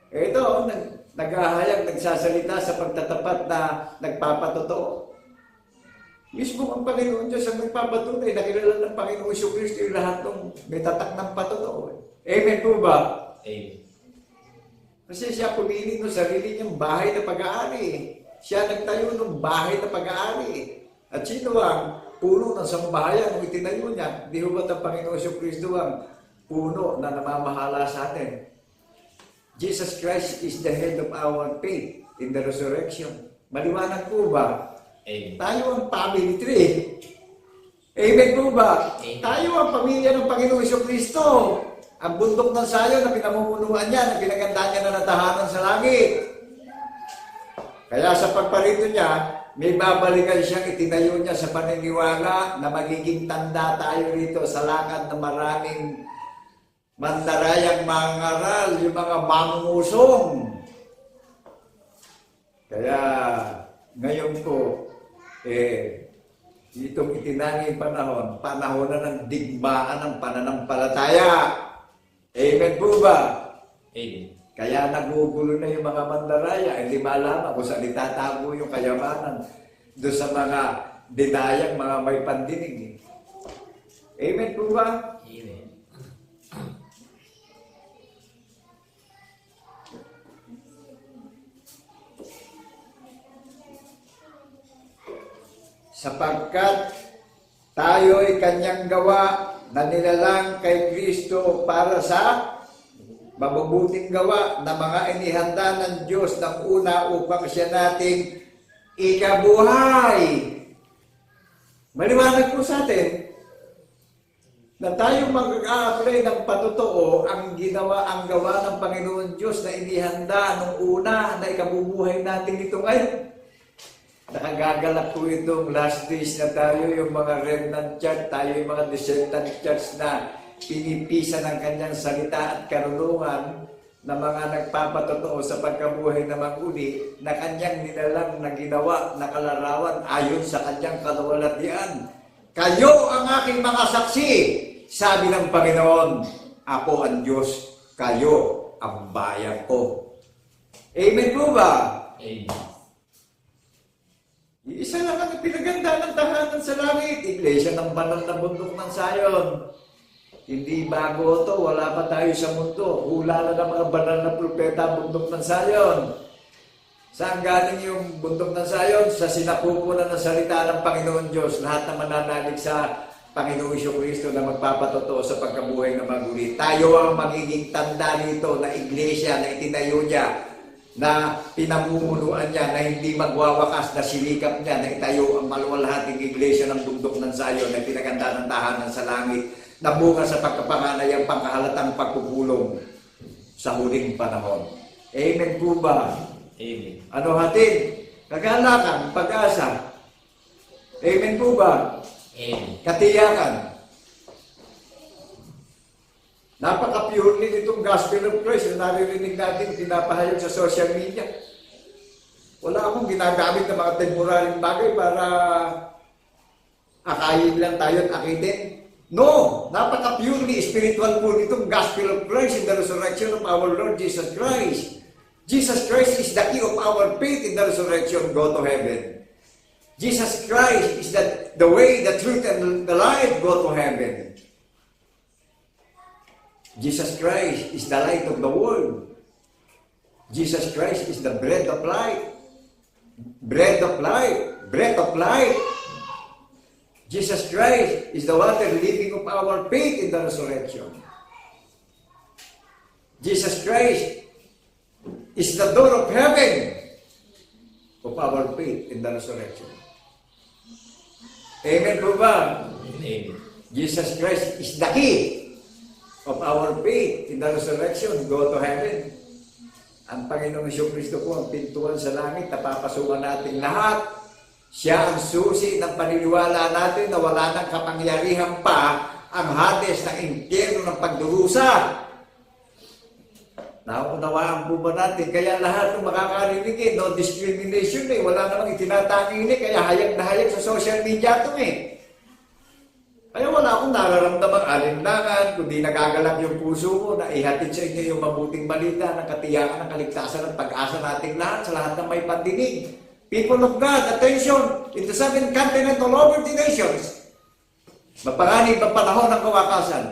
S3: Ito, naghahayag, nagsasalita sa pagtatapat na nagpapatotoo. Mismo ang Panginoon Diyos ang nagpapatunay, nakilala ng Panginoong Jesucristo yung lahat ng may tatak ng patotoo. Amen po ba?
S2: Amen.
S3: Kasi siya pumili ng sarili niyang bahay na pag-aari. Siya nagtayo ng bahay na pag-aari. At sino ang puno ng sambahayan kung itinayo niya? Di ba ang Panginoong Jesucristo ang puno na namamahala sa atin? Jesus Christ is the head of our faith in the resurrection. Maliwanag po ba?
S2: Amen.
S3: Tayo ang family tree. Amen po ba?
S1: Amen.
S3: Tayo ang pamilya ng Panginoong Jesucristo. Ang bundok ng sayo na pinamumunuan niya, na pinagandaan niya na natahanan sa langit. Kaya sa pagparito niya, may babalikan siyang itinayo niya sa paniniwala na magiging tanda tayo rito sa lakad ng maraming mandarayang mangaral, yung mga mangusong. Kaya ngayon po, itong itinanging panahon na ng digmaan ng pananampalataya. Amen po ba?
S2: Amen.
S3: Kaya nagugulo na yung mga mandaraya, hindi malaman kung saan itatago yung kayamanan doon sa mga dinayang mga may pandinig. Amen po ba?
S1: Amen.
S3: Sapagkat tayo'y kanyang gawa na nilalang kay Kristo para sa mabubuting gawa na mga inihanda ng Diyos ng una upang siya nating ikabuhay. Maliwanag po sa atin na tayo mag-a-apply ng patotoo ang gawa ng Panginoon Diyos na inihanda nung una na ikabubuhay natin ito ngayon. Nakagagalak po itong last days na tayo, yung mga remnant church, tayo yung mga descendant church na pinipisa ng kanyang salita at karunungan na mga nagpapatotoo sa pagkabuhay na maguli na kanyang nilalang na ginawa na kalarawan ayon sa kanyang kaluwalhatian. Kayo ang aking mga saksi, sabi ng Panginoon. Ako ang Diyos, kayo ang bayan ko. Amen po ba?
S2: Amen.
S3: Isa lang ang pinaganda ng tahanan sa langit. Iglesia ng banal na bundok ng Sayon. Hindi bago to, wala pa tayo sa mundo. Hula na ng mga banal na propeta ang bundok ng Sayon. Saan galing yung bundok ng Sayon? Sa sinapupunan ng salita ng Panginoon Diyos. Lahat na mananalig sa Panginoong Jesucristo na magpapatotoo sa pagkabuhay na maguli. Tayo ang magiging tanda nito na iglesia na itinayo niya, na pinamumunuan niya, na hindi magwawakas, na silikap niya, na itayo ang maluwalhating iglesia ng bundok ng Sayon na pinaganda ng tahanan sa langit, na bunga sa pagkapanganay ang pangkahalatang pagpupulong sa huling panahon. Amen po ba?
S2: Amen.
S3: Ano hatid? Kagalakan, pag-asa. Amen po ba?
S1: Amen.
S3: Katiyakan. Napaka-purely nitong Gospel of Christ na naririnig natin, pinapahayag sa social media. Wala akong ginagamit ng mga temporaryong bagay para akayin lang tayo at akitin. No! Napaka-purely spiritual po nitong Gospel of Christ in the resurrection of our Lord Jesus Christ. Jesus Christ is the key of our faith in the resurrection, go to heaven. Jesus Christ is the way, the truth, and the life, go to heaven. Jesus Christ is the light of the world. Jesus Christ is the bread of life. Bread of life. Bread of life. Jesus Christ is the water living of our faith in the resurrection. Jesus Christ is the door of heaven. of our faith in the resurrection. Amen po ba?
S2: Amen.
S3: Jesus Christ is the key of our faith in the resurrection. Go to heaven. Ang Panginoong Kristo po ang pintuan sa langit na papasukan natin lahat. Siya ang susi ng paniniwala natin na wala nang kapangyarihan pa ang Hades ng impyerno ng pagdurusa. Naunawaan po ba natin? Kaya lahat ng makakarinig no discrimination wala namang itinatanging kaya hayag na hayag sa social media ito Kaya wala akong nararamdamang alinlangan, kundi nagagalak yung puso ko na ihatid sa inyo yung mabuting balita ng katiyakan ng kaligtasan at pag-asa nating lahat sa lahat ng may pandinig. People of God, attention! In the 7 continents all over the nations, mapanganib ang panahon ng kawakasan.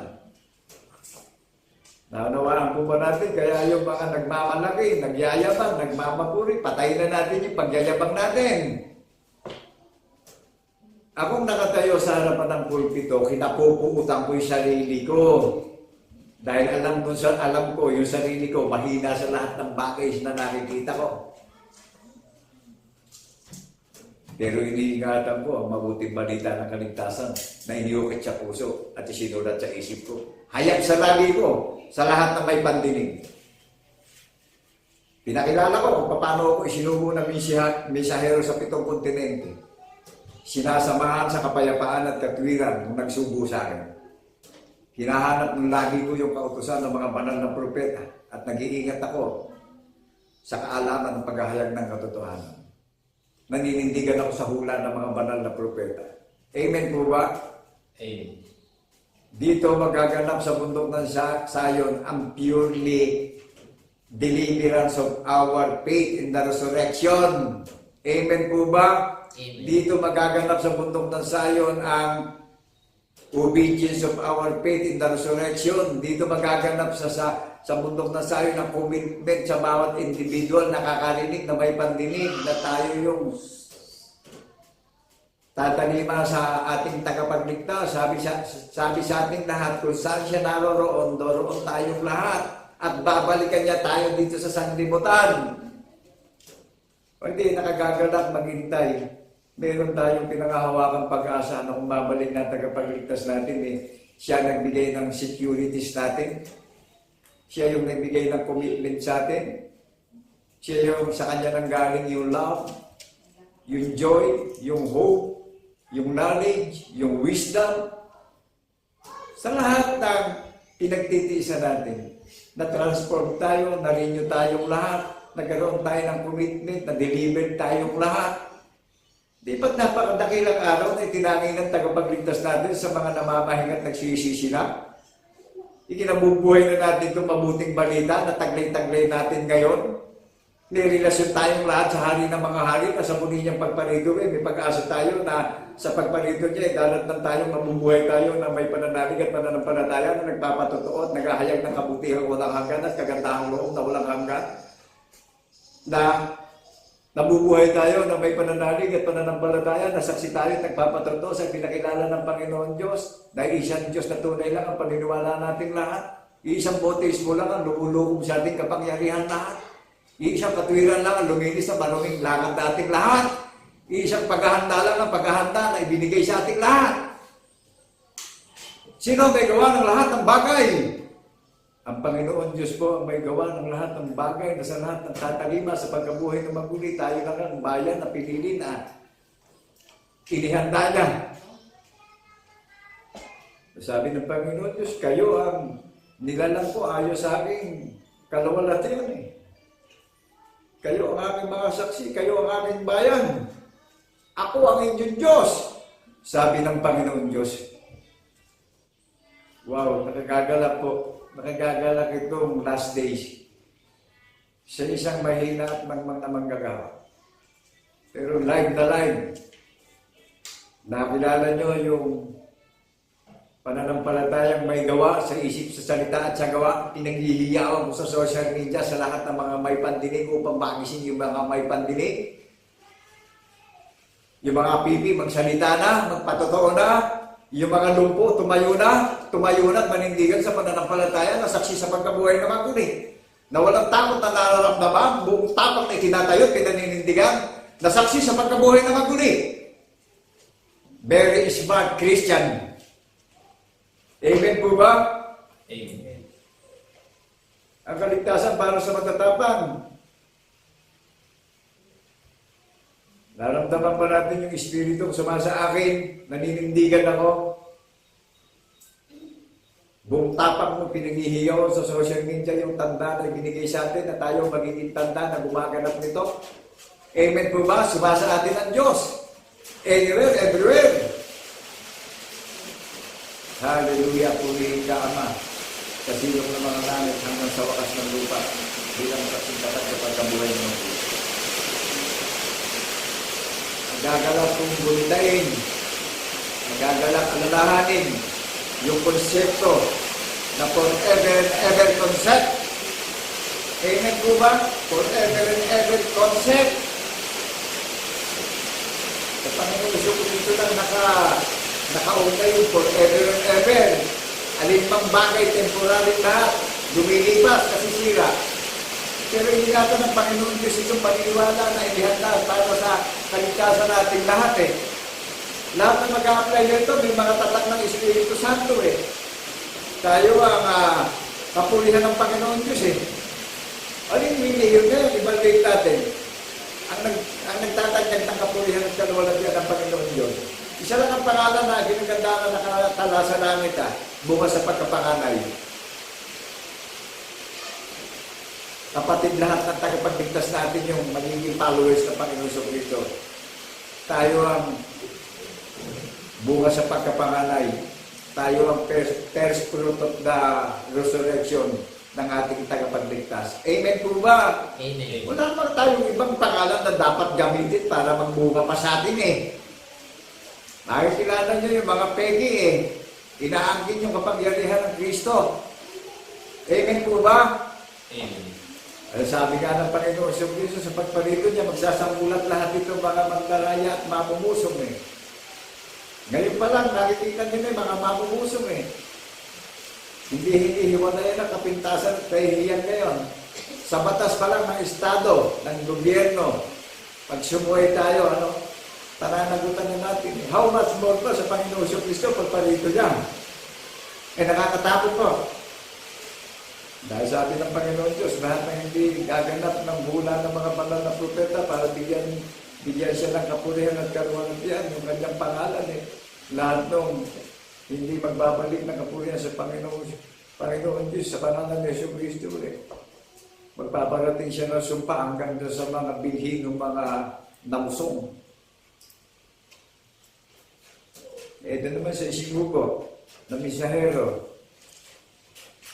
S3: Naunawaan po ba natin? Kaya yung mga nagmamalaki, nagyayabang, nagmamapuri, patayin na natin yung pagyayabang natin. Akong nakatayo sa harapan ng pulpito, kinapupuutan ko yung sarili ko. Dahil alam ko, yung sarili ko, mahina sa lahat ng bagay na nakikita ko. Pero iniingatan ko ang mabuting balita ng kaligtasan na iniukit sa puso at isinulat sa isip ko. Hayag sa lagi ko sa lahat ng may pandinig. Pinakilala ko kung paano ako isinubo ng misahero sa 7 kontinente. Sinasamahan sa kapayapaan at katwiran nung nagsubo sa akin. Hinahanap ng lagi ko yung kautusan ng mga banal na propeta at nag-iingat ako sa kaalaman ng paghahayag ng katotohanan. Naninindigan ako sa hula ng mga banal na propeta. Amen po ba?
S2: Amen.
S3: Dito magaganap sa bundok ng Zion ang purely deliverance of our faith in the resurrection. Amen po ba?
S1: Amen.
S3: Dito magaganap sa bundok ng Zion ang obedience of our faith in the resurrection. Dito magaganap sa bundok ng Zion ang commitment sa bawat individual na nakakarinig na may pandinig na tayo yung tatalima sa ating tagapagligtas. Sabi sa ating lahat, kung saan siya naroroon, doroon tayong lahat. At babalikan niya tayo dito sa sanglibutan. Hindi nakagagalak maghintay. Meron tayong pinangahawakang pag-asa na kung babalik na tagapagligtas natin, siya nagbigay ng securities natin. Siya yung nagbigay ng commitment sa atin. Siya yung sa kanya nang galing yung love, yung joy, yung hope, yung knowledge, yung wisdom. Sa lahat ng pinagtitiisan natin, na-transform tayo, na-renew tayong lahat, nagkaroon tayo ng commitment, na-deliver tayong lahat. Di ba't napakadakilang araw na itinangin ng tagapagligtas natin sa mga namamahinga at nagsisisi na? Ikinabubuhay na natin itong mabuting balita na taglay-taglay natin ngayon. Nirelasyon tayong lahat sa hari ng mga hari na sa muli niyang pagparito. May pag-asa tayo na sa pagparito niya, dalat ng tayong mabubuhay tayo na may pananalig at pananampalataya na nagpapatotoo at naghahayag ng kabutihang walang hanggan at kagandahang loob na walang hanggan. Na nabubuhay tayo na may pananalig at pananampalataya, nasaksi tayo at nagpapatotoo sa pinakilala ng Panginoon Diyos. Dahil isang Diyos na tunay lang ang paniniwala natin lahat. Isang bautismo lang ang lumulubog sa ating kapangyarihan lahat. Isang katwiran lang ang luminis sa maruming lakad nating lahat. Isang paghahanda lang ang paghahanda na ibinigay sa ating lahat. Sino may gawa ng lahat ng bagay? Ang Panginoon Diyos po ang may gawa ng lahat ng bagay na sa lahat ng tatalima sa pagkabuhay ng maguli. Tayo lang ang bayan na pinili na inihanda niya. Sabi ng Panginoon Diyos, kayo ang nilalang ko ayon sa aking kalawalatian Kayo ang aming mga saksi, kayo ang aming bayan. Ako ang inyong Diyos. Sabi ng Panginoon Diyos. Wow, nakagagalak po. Nakagagalak itong last days. Sa isang mahina at manggagawa. Pero live na live. Nakilala nyo yung pananampalatayang may gawa sa isip, sa salita at sa gawa. Pinaghihiyawan ko sa social media sa lahat ng mga may pandinig upang magising yung mga may pandinig. Yung mga pipi, magsalita na, magpatotoo na. Yung mga lumpo, tumayo na at manindigan sa pananampalataya na saksi sa pagkabuhay ng maguli. Na walang takot na nararamdaman, buong takot na itinatayo at pinaninindigan nasaksi sa pagkabuhay na maguli. Very smart Christian. Amen po ba?
S2: Amen.
S3: Ang kaligtasan para sa matatapang. Naramdaman pa natin yung Espiritu sumasa akin, naninindigan ako. Buong tapang mo pinaghihiyaw sa social media yung tanda na binigay sa atin na tayo magiging tanda na gumaganap nito. Amen po ba? Sumasa atin ang Diyos. Anywhere, everywhere. Hallelujah, purihin ka, Ama. Kasilong ng mga langit hanggang sa wakas ng lupa bilang kasintakan sa pagkabuhay mo. Nagagalak kong gulitain, nagagalak alalahanin yung konsepto na forever and ever concept. Amen po ba? Forever and ever concept. Sa Panginoon Jesucristo lang nakaunay yung forever and ever. Alin pang bagay, temporary lahat, lumilipas kasi sira. Pero hindi natin ng Panginoon Diyos itong paniniwala na inihanda para sa kaligtasan natin lahat eh. Lahat na mag-a-apply nito, may mga tatak ng Espiritu Santo eh. Tayo ang kapulihan ng Panginoon Diyos eh. Alin yun ngayon, evaluate natin. Ang nagtatagdag ng kapulihan at kaluwalhatian ng Panginoon Diyos. Isa lang ang pangalan na ginaganda na nakatala sa langit bunga sa pagkapanganay. Kapatid lahat ng tagapagligtas natin yung magiging followers ng Panginoon Jesucristo. Tayo ang bunga sa pagkapanganay. Tayo ang first fruit of the resurrection ng ating tagapagligtas. Amen po ba?
S2: Amen.
S3: Wala naman tayong ibang pangalan na dapat gamitin para magbunga pa sa atin eh. Nakikilala nyo yung mga pegi eh. Inaangkin yung kapangyarihan ng Kristo. Amen po ba?
S2: Amen.
S3: Sabi nga ng Panginoon Jesucristo sa pagparito niya, magsasambulat lahat ito mga magdaraya at mamumusong eh. Ngayon pa lang, nakikita niyo na mga mamumusong eh. Hindi hinihiwalayan ang kapintasan at kahihiyan ngayon. Sa batas pa lang ng Estado, ng gobyerno, pag sumuhay tayo, pananagutan na natin. How much more pa sa Panginoon Jesucristo pagparito niya? Nakakatakot po. Dahil sabi ng Panginoon Diyos, lahat na hindi gaganap ng hula ng mga banal na propeta para bigyan siya ng kapulihan at karuwalhatian, yung kanyang pangalan eh. Lahat nung hindi magbabalik ng kapulihan sa Panginoon Diyos, sa pangalan ni Jesucristo eh. Magpaparating siya ng sumpa hanggang sa mga bilhin ng mga namusong. Ito naman sa isinuko na misahero.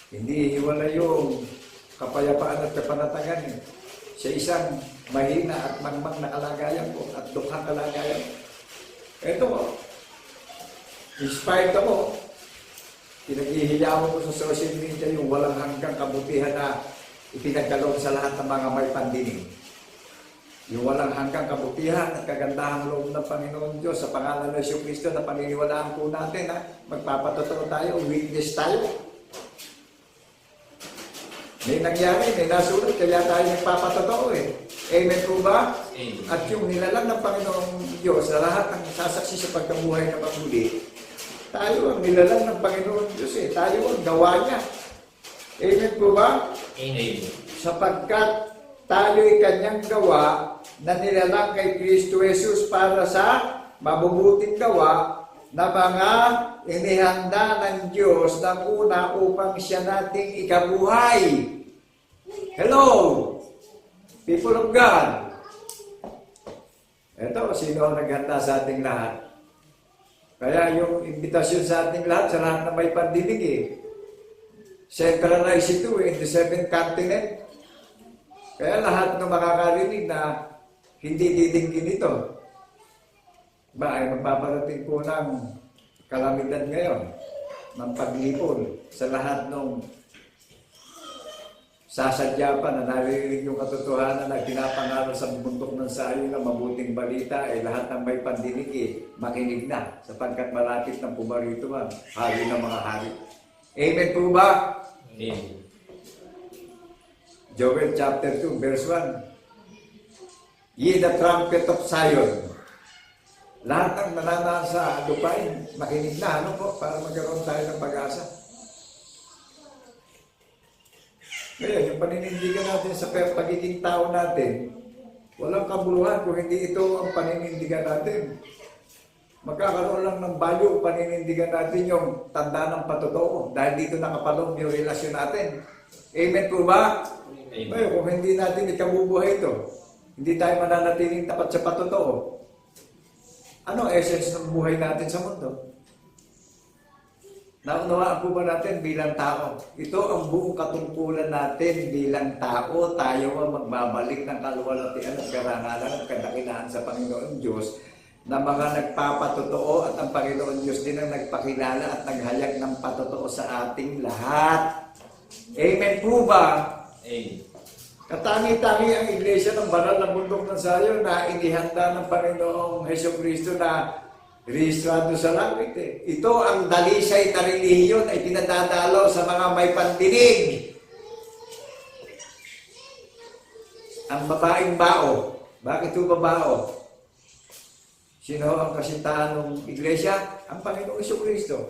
S3: Hindi hiwala yung kapayapaan at kapanatagan eh. Sa isang mahina at mangmang na kalagayan ko at dukhang kalagayan. Ito ko, inspired ako. Pinaghihiyawan ko sa social media yung walang hanggang kabutihan na ipinagkaloob sa lahat ng mga may pandinig. Yung walang hanggang kabutihan at kagandahang loob ng Panginoon Diyos sa pangalan ng Jesucristo na paniniwalaan po natin magpapatotoo tayo, witness tayo. May nangyari, may nasunod, kaya tayo nagpapatotoo eh. Amen po ba?
S2: Amen.
S3: At yung nilalang ng Panginoong Diyos sa lahat ng sasaksi sa pagkabuhay na maguli, tayo ang nilalang ng Panginoong Diyos eh. Tayo ang gawa niya. Amen po ba?
S2: Amen.
S3: Sapagkat tayo'y kanyang gawa na nilalang kay Kristo Jesus para sa mabubuting gawa na mga inihanda ng Diyos ng una upang siya nating ikabuhay. Hello, people of God. Ito, sino ang naghanda sa ating lahat? Kaya yung invitasyon sa ating lahat, sa lahat na may pandinig eh. Centralize ito in the 7th continent. Kaya lahat ng makakarinig na hindi didinggin ito. Ay magpaparating po ng kalamidad ngayon, ng paglipol sa lahat ng sasadya pa na naririnig yung katotohanan na pinapangaral sa bundok ng sayo na mabuting balita, lahat ng may pandinig makinig na sapagkat malapit ng pumarito ang hari ng mga hari. Amen po ba?
S2: Amen.
S3: Joel chapter 2 verse 1. Ye the trumpet of Zion. Lahat ng nananasa lupain, makinig na, ano po, para magkaroon tayo ng pag-asa. Ngayon, yung paninindigan natin sa pagiging tao natin, walang kabuluhan kung hindi ito ang paninindigan natin. Magkakaroon lang ng value, paninindigan natin yung tanda ng patotoo dahil dito nakapalong yung relasyon natin. Amen po ba?
S2: Amen.
S3: Ngayon, kung hindi natin ikabubuhay ito, hindi tayo mananatiling tapat sa patotoo. Ano ang essence ng buhay natin sa mundo? Naunawaan po ba natin bilang tao? Ito ang buong katungkulan natin bilang tao. Tayo ang magbabalik ng kaluwalhatian at karangalan at kadakilaan sa Panginoon Diyos na mga nagpapatotoo at ang Panginoon Diyos din ang nagpakilala at naghayag ng patotoo sa ating lahat. Amen po ba?
S2: Amen.
S3: Katangi-tangi ang iglesia ng banal ng bundok ng Zion na inihanda ng Panginoong Hesukristo na rehistrado sa langit. Ito ang dalisay na relihiyon ay pinadadalaw sa mga may pandinig. Ang babaeng bao. Bakit ito babao? Sino ang kasintahan ng iglesia? Ang Panginoong Hesukristo.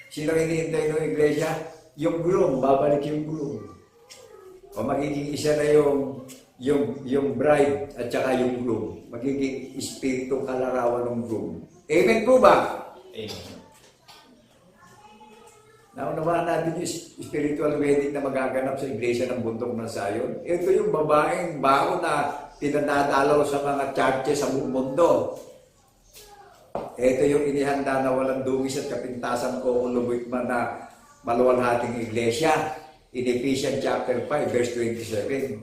S3: Sino hinihintay ng iglesia? Yung groom. Babalik yung groom. O magiging isa na yung bride at saka yung groom. Magiging espiritu kalarawan ng groom. Amen po ba?
S2: Amen.
S3: Naunawaan natin yung spiritual wedding na magaganap sa iglesia ng bundok ng Zion. Ito yung babaeng bao na pinadadalaw sa mga churches sa buong mundo. Ito yung inihanda na walang dungis at kapintasan o ulubit man na maluwalhating iglesia. In Ephesians chapter 5, verse 27.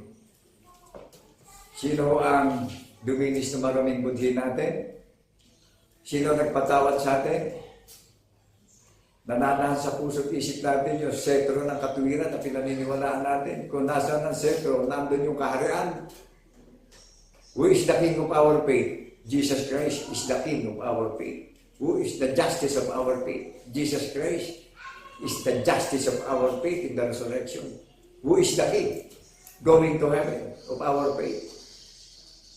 S3: Sino ang duminis na maraming budhi natin? Sino nagpatawad sa atin? Nananahan sa puso't isip natin yung sentro ng katuwiran na pinaniniwalaan natin. Kung nasaan ang sentro, nandun yung kaharian. Who is the King of our faith? Jesus Christ is the King of our faith. Who is the justice of our faith? Jesus Christ is the justice of our faith in the resurrection. Who is the King going to heaven of our faith?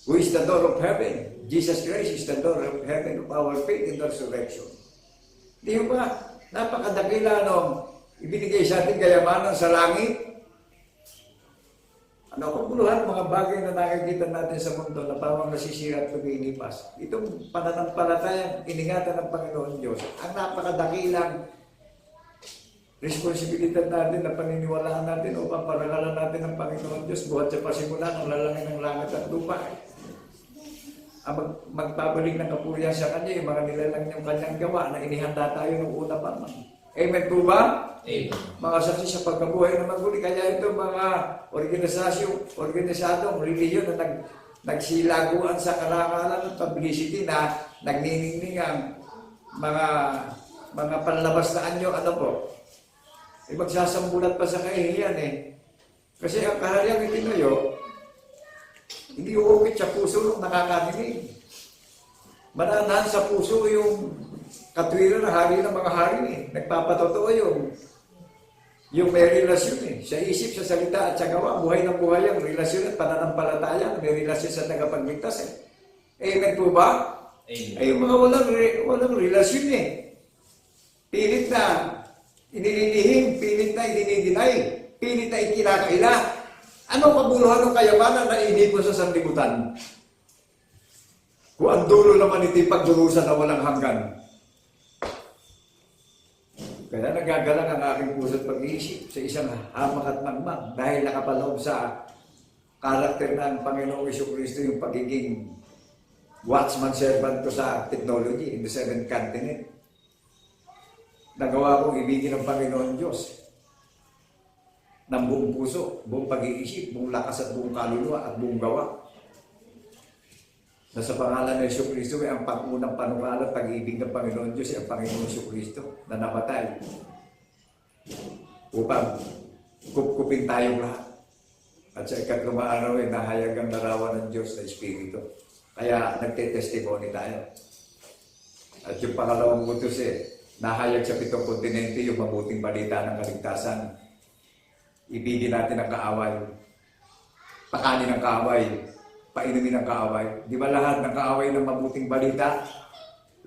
S3: Who is the door of heaven? Jesus Christ is the door of heaven of our faith in the resurrection. Di ba? Napakadakila nung ibinigay sa ating kayamanan sa langit. Ano ang kabuluhan mga bagay na nakikita natin sa mundo na parang nasisira at lumilipas. Itong pananampalatayang iningatan ng Panginoon Diyos, ang napakadakilang responsibilidad natin na paniniwalaan natin upang parangalan natin ng Panginoon Diyos buhat sa pasimulan ng lalangin ng langit at lupa. Ang magpabalik ng kapurihan sa Kanya, yung mga nilalang niyong Kanyang gawa na inihanda tayo ng una pa man. Amen po ba?
S2: Amen.
S3: Mga saksi sa pagkabuhay na maguli. Kaya ito mga organisadong relihiyon na nagsilaguan sa karangalan at publicity na nagniningning ang mga panlabas na anyo, ano po? Magsasambulat pa sa kahihiyan Kasi ang kahalyang itinayo, hindi uukit sa puso nung nakakadinig. Mananahan sa puso yung katwiran na hari ng mga hari Nagpapatotoo yung may relasyon Sa isip, sa salita at sa gawa, buhay ng buhay ang relasyon at pananampalataya, may relasyon sa tagapagligtas Amen po ba?
S2: Amen.
S3: Ay yung mga walang relasyon Pilit na inililihim, pilit na idinidinay, pilit na ikinakaila. Ano kabuluhan ng kayamanan na inipon sa sanlibutan? Kung ang dulo naman ito'y pagdurusan na walang hanggan. Kaya nagagalang ang aking puso't pag-iisip sa isang hamak at magmang dahil nakapaloob sa karakter ng Panginoong Jesucristo yung pagiging watchman servant ko sa technology in the seventh continent. Nagawa kong ibigin ng Panginoon Diyos ng buong puso, buong pag-iisip, buong lakas at buong kaluluwa at buong gawa. Na sa pangalan ng Jesucristo ay ang pangunang panukala at pag-ibig ng Panginoon Diyos ay ang Panginoon Jesucristo na namatay upang kupkupin tayong lahat. At sa ikatlong araw ay nahayag ang larawan ng Diyos na Espiritu. Kaya nagte-testimony tayo. At yung pangalawang utos nahayag sa 7 kontinente yung mabuting balita ng kaligtasan. Ibigin natin ang kaaway. Pakanin ang kaaway. painumin ng kaaway. Di ba lahat ng kaaway ng mabuting balita?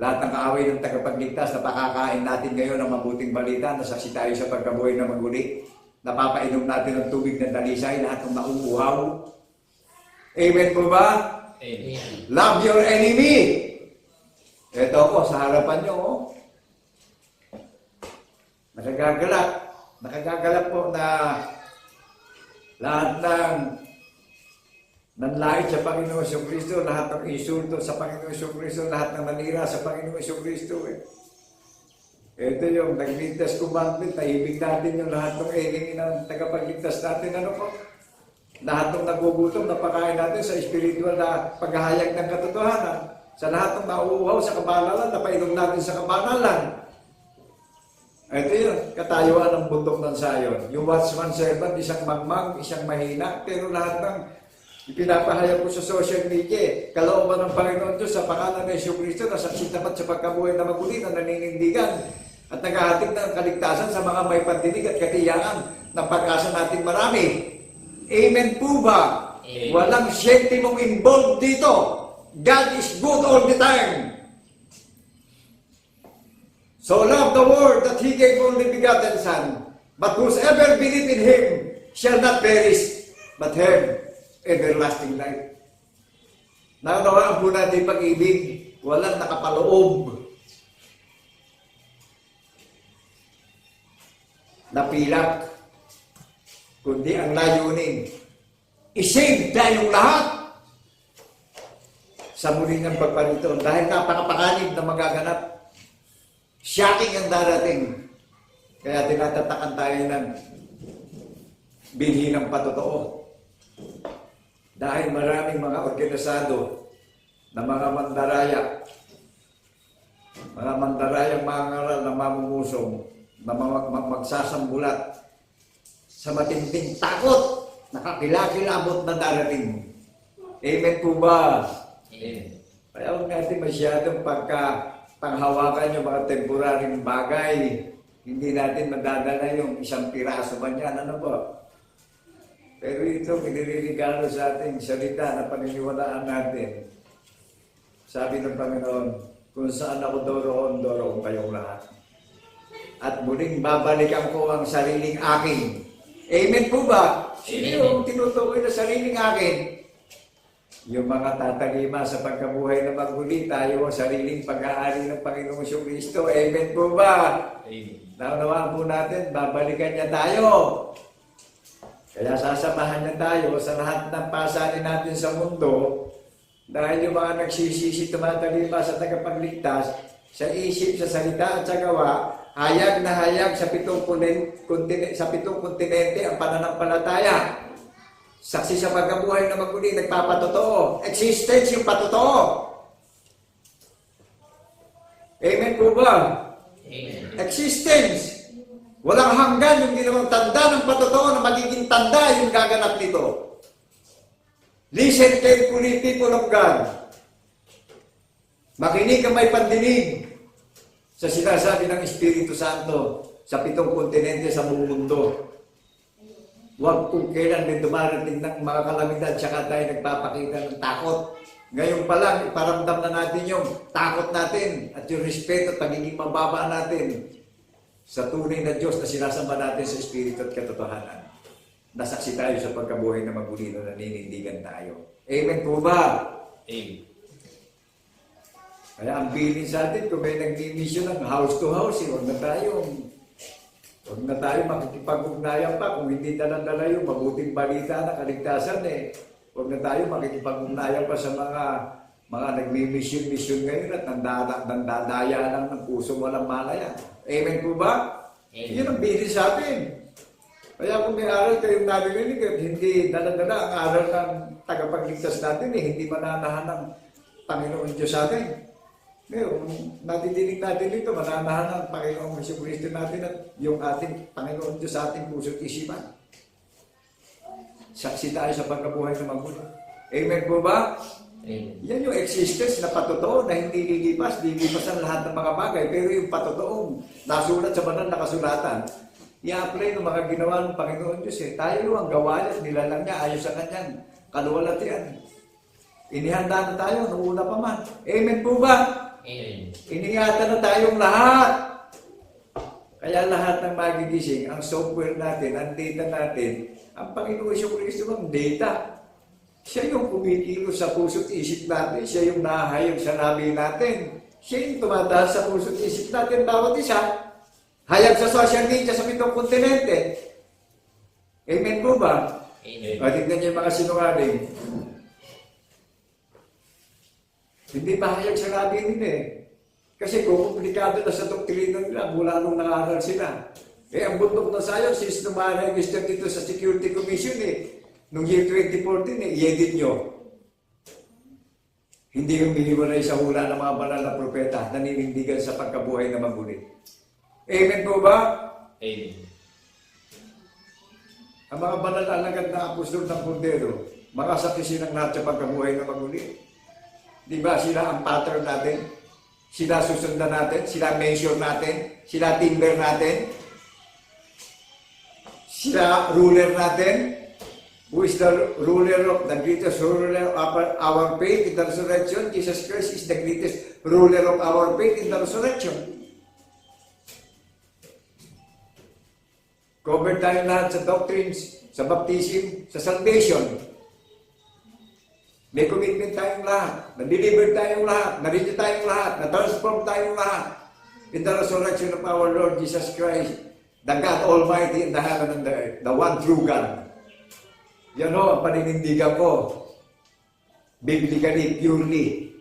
S3: Lahat ng kaaway ng tagapagligtas, napakakain natin ngayon ng mabuting balita, nasaksi tayo sa pagkabuhay na maguli. Napapainom natin ng tubig ng dalisay, lahat ng nauuhaw. Amen po ba?
S2: Amen.
S3: Love your enemy. Ito po, sa harapan nyo, oh. Nakagagalak po na lahat ng nanlait sa Panginoon Hesus Kristo, lahat ng insulto sa Panginoon Hesus Kristo, lahat ng nanira sa Panginoon Hesus Kristo. Ito yung nagligtas commandment, naibig natin yung lahat ng enemy ng tagapagligtas natin. Ano po? Lahat ng nagugutom, napakain natin sa spiritual na paghahayag ng katotohanan. Sa lahat ng nauuhaw sa kabanalan, napainom natin sa kabanalan. Ito yun, katayuan ng bundok ng Sayon. Yung watchman servant, isang mangmang, isang mahina, pero lahat ng ipinapahayag ko sa social media, kalooban ng Panginoon Diyos sa pangalan ng Hesus Kristo na saksi tapat sa pagkabuhay na maguli na naninindigan at naghahatid ng kaligtasan sa mga may pandinig at katiyakan ng pag-asa natin marami. Amen po ba?
S2: Amen.
S3: Walang sentimong involved dito. God is good all the time. So love the world that He gave only begotten Son, but whosoever believe in Him shall not perish, but have everlasting life. Naunawaan po natin pag-ibig, walang nakapaloob na pilak, kundi ang layunin, isave tayong lahat sa muling ng pagparito dahil napakapanganib na magaganap. Shocking ang darating. Kaya tinatatakan tayo ng binhi ng patotoo. Dahil maraming mga organisado na mga mandarayang mangaral na mamumusong, na magsasambulat sa matinding takot na kakilakilabot na darating. Amen po ba?
S2: Amen.
S3: Kaya huwag natin masyadong panghawakan yung mga temporaryong bagay. Hindi natin madadala yung isang piraso ba niyan. Ano po? Pero ito, piniriligalo sa ating salita na paniniwalaan natin. Sabi ng Panginoon, kung saan ako doroon kayong lahat. At muling babalikan ko ang sariling akin. Amen po ba? Sino yung tinutukoy na sariling akin? Yung mga tatagima sa pagkabuhay na maguli, tayo ang sariling pag-aari ng Panginoong Hesus Kristo. Amen po ba?
S2: Amen.
S3: Naunawaan po natin, babalikan niya tayo. Kaya sasamahan niya tayo sa lahat ng pasanin natin sa mundo dahil yung mga nagsisisi tumatalima sa tagapagligtas, sa isip, sa salita at sa gawa, hayag na hayag sa pitong kontinente ang pananampalataya. Saksi sa pagkabuhay na maguli, nagpapatotoo. Existence yung patotoo. Amen po ba?
S2: Amen.
S3: Existence. Walang hanggan yung ginawang tanda ng patotoo na magiging tanda yung gaganap nito. Listen carefully, people of God. Makinig ang may pandinig sa sinasabi ng Espiritu Santo sa pitong kontinente sa buong mundo. Huwag kung kailan din dumarating ng mga kalamidad tsaka tayo nagpapakita ng takot. Ngayon pa lang, iparamdam na natin yung takot natin at yung respeto at pagiging mababa natin sa tunay na Diyos na sinasamba natin sa Espiritu at katotohanan. Nasaksi tayo sa pagkabuhay na maguli na naninindigan tayo. Amen po ba?
S2: Amen.
S3: Kaya ang bilin sa atin, kung may nag-mission ng house to house, huwag na tayo makikipag-ugnayan pa kung hindi dala-dala yung mabuting balita na kaligtasan Huwag na tayo makikipag-ugnayan pa sa mga nagmi-mission ngayon at nandadaya lang ng puso walang malaya. Amen po ba?
S2: Amen.
S3: Yun ang bilin sa atin. Kaya kung may aral kayong narinig at hindi dala-dala ang aral ng tagapagligtas natin, hindi mananahan ng Panginoon Diyos sa atin. Ngayon, natidinig natin dito, mananahan ng Panginoong Hesus Kristo natin at yung ating Panginoon Diyos sa ating puso at isipan. Saksi tayo sa pagkabuhay na maguli. Amen po ba?
S2: Amen.
S3: Yan yung existence na patotoo na hindi lilipas ang lahat ng mga bagay. Pero yung patotoong nasulat sa banal na kasulatan, i-apply ng mga ginawa ng Panginoon Diyos. Tayo ang gawa niya, nilalang niya, ayos sa kanyang kaluwalhatian. Inihanda na tayo, noong una pa man. Amen po ba?
S2: Amen.
S3: Iningatan na tayong lahat. Kaya lahat ng magigising, ang software natin, ang data natin, ang Panginoon Kristo ang data. Siya yung kumikilos sa puso't isip natin. Siya yung nahayag sa labi natin. Siya yung tumataas sa puso't isip natin. Bawat isa, hayag sa social media sa 7 kontinente. Amen po ba?
S2: Amen.
S3: O, tignan niyo yung mga sinungaling. Hindi mahayag sa labi nila eh. Kasi kung komplikado na sa doktrina nila, mula nung nangaral sila. Eh, ang bundok na science is nung-register dito sa Security Commission eh. Noong year 2014 eh, i-edit nyo. Hindi yung biniwalay sa hula ng mga banal na propeta, naninindigan sa pagkabuhay na magulit. Amen po ba?
S2: Amen.
S3: Ang mga banal na alagad na apostol ng Kordero, makasakisi ng lahat sa pagkabuhay na magulit. Di ba sila ang pattern natin? Sila susundan natin? Sila measure natin? Sila timber natin? Sila ruler natin? Who is the ruler of the greatest ruler of our faith in the resurrection? Jesus Christ is the greatest ruler of our faith in the resurrection. Covered tayo lahat sa doctrines, sa baptism, sa salvation. May commitment tayong lahat. Na-deliver tayong lahat. Na-renew tayong lahat. Na-transform tayong lahat. In the resurrection of our Lord Jesus Christ, the God Almighty in the heaven and the earth, the one true God. Yan o, ang paninindigan ko. Biblically, purely.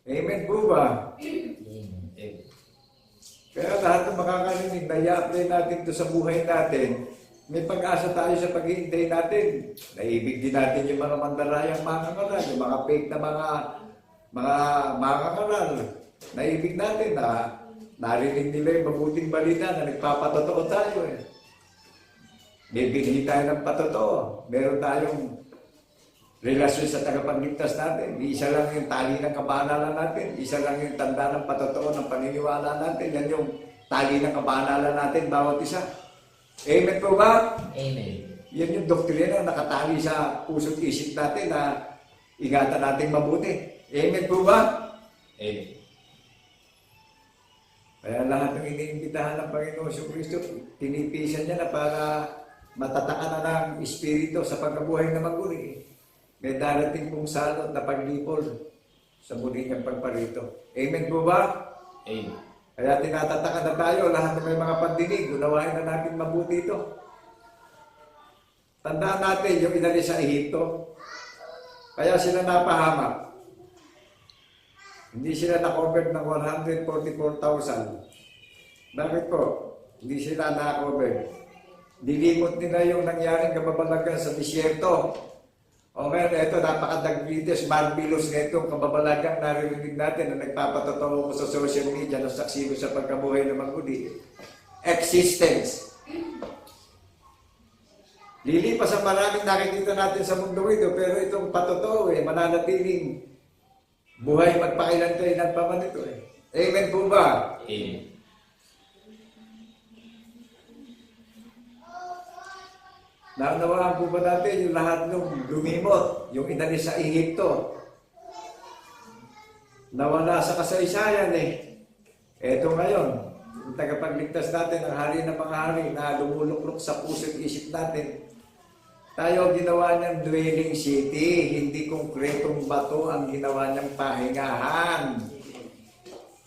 S3: Amen po ba?
S2: Amen.
S3: Kaya lahat ng makakarinig na i-apply natin ito sa buhay natin, may pag-asa tayo sa paghihintay natin. Naibig din natin yung mga mandarayang mangangaral, yung mga fake na mga mangangaral. Naibig natin na narinig nila yung mabuting balita na nagpapatotoo tayo eh. May binigay tayo ng patotoo. Meron tayong relasyon sa tagapagligtas natin. Isa lang yung tali ng kabanalan natin. Isa lang yung tanda ng patotoo ng paniniwala natin. Yan yung tali ng kabanalan natin bawat isa. Amen po ba?
S2: Amen.
S3: Yan yung doktrina na nakatali sa puso't isip natin na ingatan natin mabuti. Amen po ba?
S2: Amen.
S3: Kaya lahat ng iniimbitahan ng Panginoon Kristo, tinipisan niya na para matatakan na ng Espiritu sa pagkabuhay na maguli. May darating pong salot na paglipol sa muli niyang pagparito. Amen po ba?
S2: Amen.
S3: Kaya tinatatakan na tayo, lahat ng may mga pandinig, unawain na natin mabuti ito. Tandaan natin yung inalis sa Ehipto. Kaya sila napahamak. Hindi sila na-covered ng 144,000. Bakit po? Hindi sila na-covered. Dilimot nila yung nangyaring kababalagan sa disyerto. O ngayon, ito, napaka-greatest, marvelous na itong kababalagang narinig natin na nagpapatotoo ko sa social media na saksi ko sa pagkabuhay ng maguli. Existence. Lilipas ang maraming nakikita natin sa mundo ito, pero itong patotoo mananatiling buhay magpakailan-kailan pa man ito eh. Amen po ba?
S2: Amen.
S3: Naunawaan po ba natin yung lahat ng lumimot, yung inalis sa Ehipto? Nawala sa kasaysayan eh. Eto ngayon, yung tagapagligtas natin, ang hari ng mga hari na lumuluklok sa puso at isip natin. Tayo ginawa niyang dwelling city, hindi konkretong bato ang ginawa niyang pahingahan.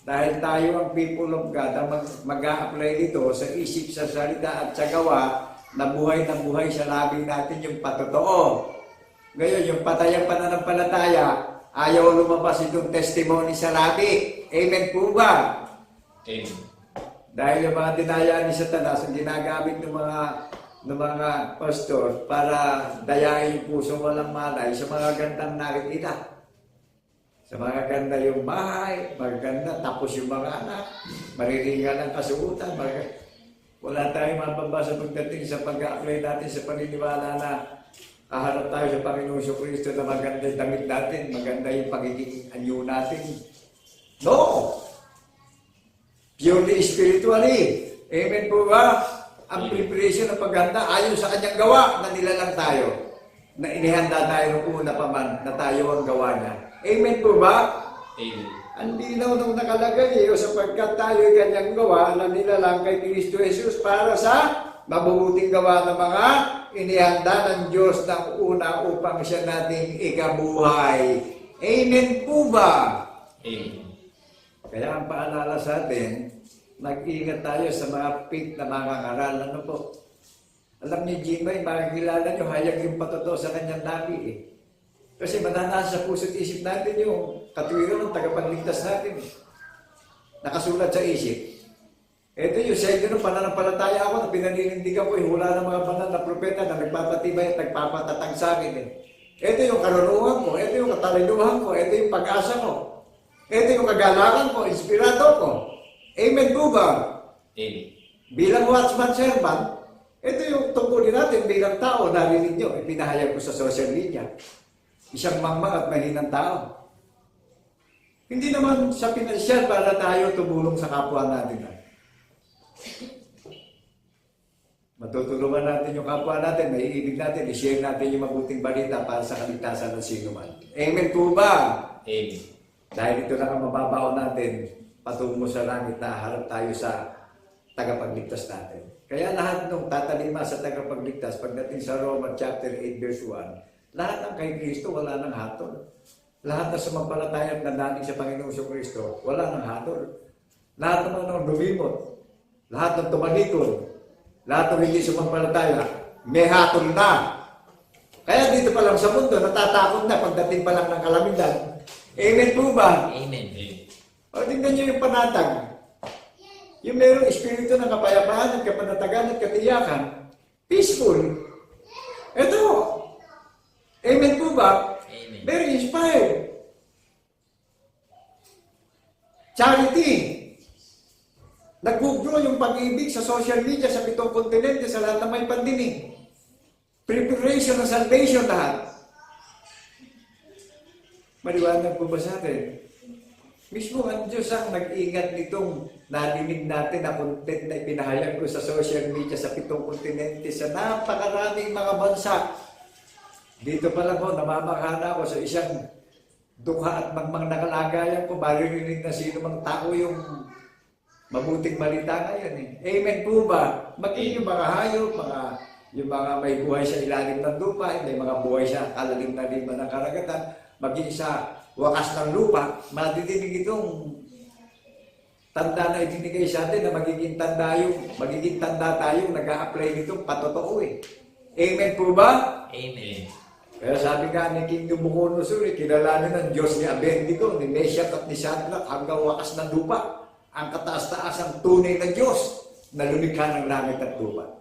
S3: Dahil tayo ang people of God ang mag-a-apply dito sa isip, sa salita at sa gawa, na buhay sa labi natin yung patotoo. Ngayon, yung patayang pananampalataya, ayaw lumabas itong testimony sa labi. Amen po ba?
S2: Amen.
S3: Dahil yung mga dinayaan ni Satanas, ang ginagamit ng mga pastor para dayain yung puso walang malay sa mga gandang nakikita. Sa mga ganda yung bahay, maganda, tapos yung mga anak, mariringan ang kasuutan, wala tayong mababasa pagdating sa pag-a-apply natin sa paniniwala na kaharap tayo sa Panginoon Kristo na maganda yung damit natin, maganda yung pagiging anyo natin. No! Purely spiritually. Amen po ba? Ang preparation ng paghanda ayon sa kanyang gawa na nilalang tayo. na inihanda tayo nung una pa man na tayo ang gawa niya. Amen po ba?
S2: Amen.
S3: Ang linaw nung nakalagay sapagkat tayo ay kanyang gawa na nilalang kay Kristo Jesus para sa mabubuting gawa ng mga inihanda ng Diyos ng una upang siya nating ikabuhay. Amen po ba?
S2: Amen.
S3: Kaya ang paalala sa atin, mag-ingat tayo sa mga fake na mga ngaral. Ano po? Alam niyo, Jimay, makikilala niyo, hayag yung patotoo sa kanyang nabi eh. Kasi mananasa sa puso't isip natin yung katwiran ng tagapagligtas natin. Nakasulat sa isip. Ito yung selyo ng pananampalataya ako na pinaninindigan ko, hula ng mga banal na propeta na nagpapatibay at nagpapatatag sa akin eh. Ito yung karunungan ko, ito yung katalinuhan ko, ito yung pag-asa ko. Ito yung kagalakan ko, inspirado ko. Amen po ba?
S2: Amen.
S3: Bilang watchman servant, ito yung tungkulin natin bilang tao, narinig nyo, ipinahayag ko sa social media. Isang mangmang at mahinang tao. Hindi naman sa pinansyal para tayo tumulong sa kapwa natin. Matutulungan natin yung kapwa natin, naiibig natin, i-share natin yung mabuting balita para sa kaligtasan ng sino man. Amen po ba?
S2: Amen.
S3: Dahil ito lang ang mababaon natin patungo sa langit na harap tayo sa tagapagligtas natin. Kaya lahat ng tatalima sa tagapagligtas, pagdating sa Romans chapter 8 verse 1, lahat ng kay Kristo wala nang hatol. Lahat na sumampalataya at nananig sa Panginoong Kristo, wala nang hatol. Lahat naman ng lumimot, lahat ng tumalikod, lahat ng hindi sumampalataya, may hatol na. Kaya dito pa lang sa mundo, natatakot na pagdating pa lang ng kalamidad. Amen po ba?
S1: Amen.
S3: O tingnan nyo yung panatag. Yung mayroong espiritu ng kapayapaan at kapanatagan at katiyakan. Peaceful. Ito. Amen po ba?
S1: Amen.
S3: Very inspired. Charity. Nag-grow yung pag-ibig sa social media sa 7 kontinente sa lahat ng may pandinig. Preparation ng salvation lahat. Maliwanag po ba sa atin? Mismo ang Diyos ang nag-ingat nitong narinig natin na content na ipinahayag ko sa social media sa 7 kontinente sa napakaraming mga bansa. Dito pa lang ho, namamanghala ako sa isang dukha at magmang nakalagayan ko, maririnig na sino mang tao yung mabuting balita ngayon eh. Amen po ba? Maging yung mga hayop, yung mga may buhay sa ilalim ng lupa, may mga buhay sa kalalim-laliman ng karagatan, maging sa wakas ng lupa, madidinig itong tanda na ibinigay sa atin na magiging tanda tayong nag-a-apply nitong patotoo eh. Amen po ba?
S1: Amen.
S3: Kaya sabi nga ni King Nabucodonosor, kilalanin ng Diyos ni Abednego, ni Meshach at ni Shadrach hanggang wakas ng lupa, ang kataas-taasang tunay na Diyos na lumikha ng langit at lupa.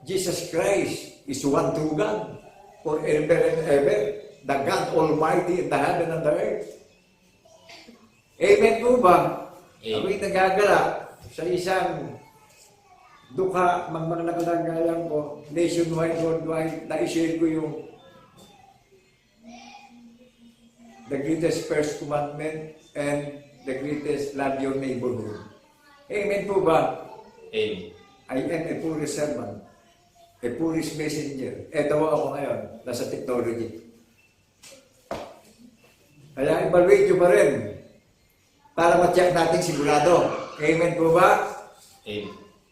S3: Jesus Christ is one true God forever and ever, the God Almighty in the heaven and the earth. Amen po ba? Ako'y nagagala sa isang dukha, mga nakalagayan ko, nationwide, worldwide, na-share ko yung the greatest first commandment and the greatest love your neighborhood. Amen po ba?
S2: Amen.
S3: I am a poorest servant, a poorest messenger. Eto ako ngayon, nasa technology. Kaya evaluate nyo pa rin para ma-check natin sigurado. Amen po ba?
S2: Amen.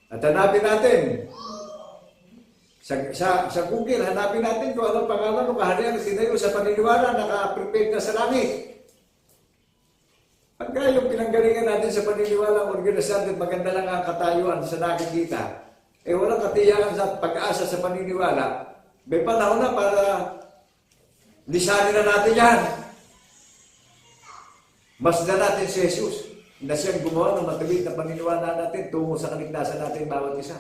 S3: At hanapin natin. Sa Google, hanapin natin kung anong pangalan o kaharian na sinayo sa paniniwala naka-prepared na sa langit. Pagka yung pinanggalingan natin sa paniniwala organisasyon at maganda lang ang katayuan sa nakikita, walang katiyakan sa pag-asa sa paniniwala, may panahon na para lisanin na natin yan. Masdan natin si Jesus na siyang gumawa ng matuwid na paniniwala natin tungo sa kaligtasan natin bawat isa.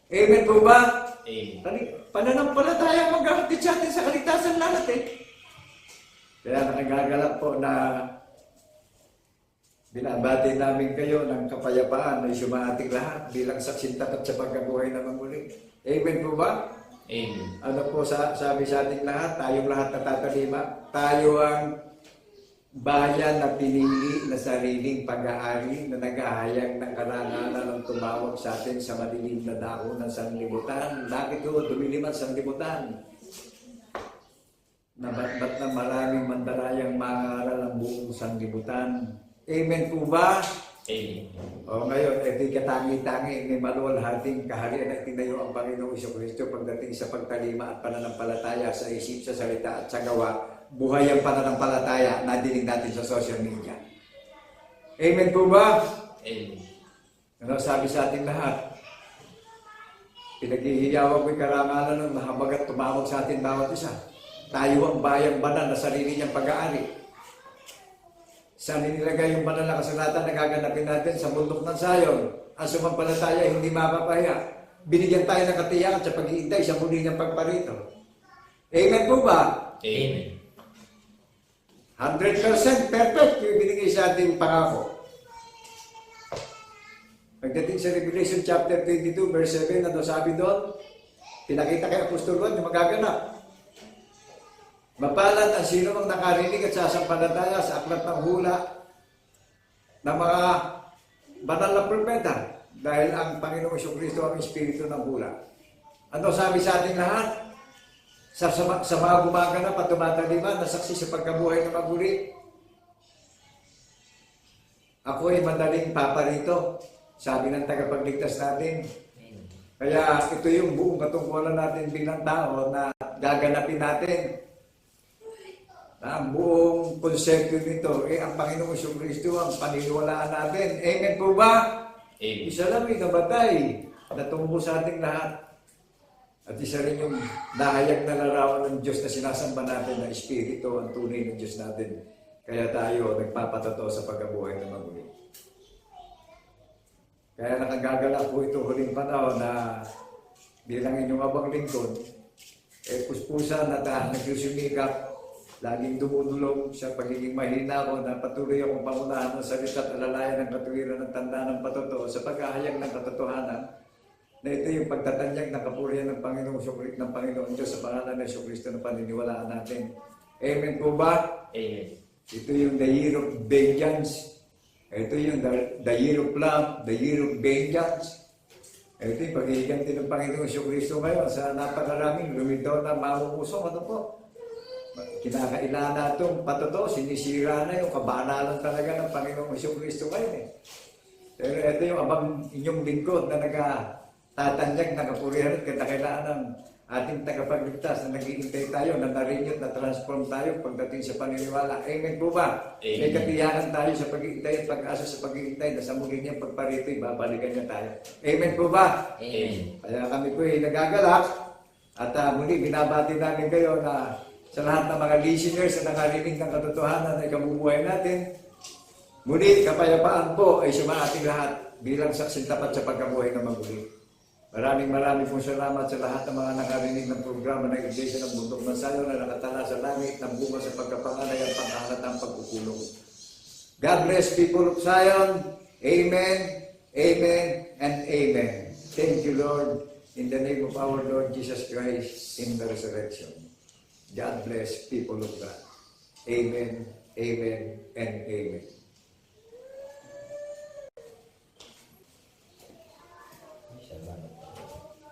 S3: Amen po ba?
S2: Amen.
S3: Pananampalataya mag-ahatid sa atin sa kaligtasan natin. Kaya nakagagalak po na binabati namin kayo ng kapayapaan na sumaating lahat bilang saksing tapat sa pagkabuhay na muli. Amen po ba?
S2: Amen.
S3: Ano po sabi sa ating lahat, tayong lahat na tatalima, tayo ang bayan na pinili na sariling pag-aari na naghahayag ng karangalan ng tumawag sa atin sa madilim na dako ng sanlibutan. Bakit ito? Dumiliman sanlibutan. na batbat na maraming mandarayang mangaral ang buong sanglibutan. Amen po ba?
S2: Amen.
S3: O ngayon, ito'y katangi-tangi, may maluwalhating kaharian na tinayo ang Panginoong Kristo pagdating sa pagtalima at pananampalataya sa isip, sa salita at sa gawa. Buhay ang pananampalataya na dinig natin sa social media. Amen po ba?
S2: Amen.
S3: Ano sabi sa ating lahat? Pinaghihiyawan ko'y karangalan ng mahabag at tumawag sa atin bawat isa. Tayo ang bayang banal na sarili niyang pag-aari. Saan nilagay yung banal na kasulatan na gaganapin natin sa bundok ng Sayon? Ang sumampalataya hindi mapapahiya. Binigyan tayo ng katiyakan sa pag-iintay sa muli niyang pagparito. Amen po ba?
S2: Amen.
S3: 100% perfect yung binigay sa ating pangako. Pagdating sa Revelation chapter 22 verse 7, ano sabi doon? Pinakita kay Apostol Juan yung magaganap. Mapalad ang sino mang nakarinig at sasampalataya sa aklat ng hula ng mga banal na propeta dahil ang Panginoong Kristo ang Espiritu ng hula. Ano sabi sa ating lahat? Sa mga gumaganap at tumataliman na saksi sa pagkabuhay ng maguli, ako ay madaling paparito, sabi ng tagapagligtas natin. Kaya ito yung buong katungkulan natin bilang tao na gaganapin natin. Ang buong konsepto nito, ang Panginoong Kristo ang paniniwalaan natin. Amen po ba?
S2: Amen.
S3: Isa lang yung nabatay na tumubo sa ating lahat. At isa rin yung nahayag na larawan ng Diyos na sinasamba natin na Espiritu ang tunay ng Diyos natin. Kaya tayo nagpapatotoo sa pagkabuhay ng maguli. Kaya nakagagalak po ito huling panahon na bilang inyong abang lingkod, puspusan at nagsusumikap, laging dumudulong sa pagiging mahina ko na patuloy akong pangunahan ng salita at alalayan ng katuwiran ng tanda ng patotoo sa paghahayag ng katotohanan na ito yung pagtatanyag ng kapurihan ng Panginoong Diyos sa pangalan ng Kristo na paniniwalaan natin. Amen po ba?
S2: Amen.
S3: Ito yung the year of vengeance. Ito yung the year of love, the year of vengeance. Ito yung paghihiganti ng Panginoong Kristo ngayon sa napakaraming lumitaw na mamumusong. Ano po? Kinakailangan na itong patotoo, sinisira na yung kabanalan talaga ng Panginoong Kristo ngayon eh. Pero ito yung abang inyong lingkod na nagtatanyag ng kapurihan at kinakailangan ng ating tagapagligtas na nag-iintay tayo, na na-renew, na transform tayo pagdating sa paniniwala. Amen po ba?
S2: Amen.
S3: May katiyakan tayo sa pag-iintay at pag-asa sa pag-iintay na sa muli niyang pagparito, babalikan niya tayo. Amen po ba?
S2: Amen.
S3: Kaya kami po ay nagagalak at muli binabati namin kayo na sa lahat ng mga listeners na nakarinig ng katotohanan na ikabubuhay natin. Ngunit kapayapaan po ay sumaating lahat bilang saksing tapat sa pagkabuhay ng maguli. Maraming pong salamat sa lahat ng mga nakarinig ng programa ng Iglesia ng Bundok ng Sayon na nakatala sa langit ng bunga sa pagkapangalay at panghalatang pagkukulong. God bless people of Zion. Amen, amen, and amen. Thank you, Lord, in the name of our Lord Jesus Christ in the resurrection. God bless people of God. Amen, amen, and amen.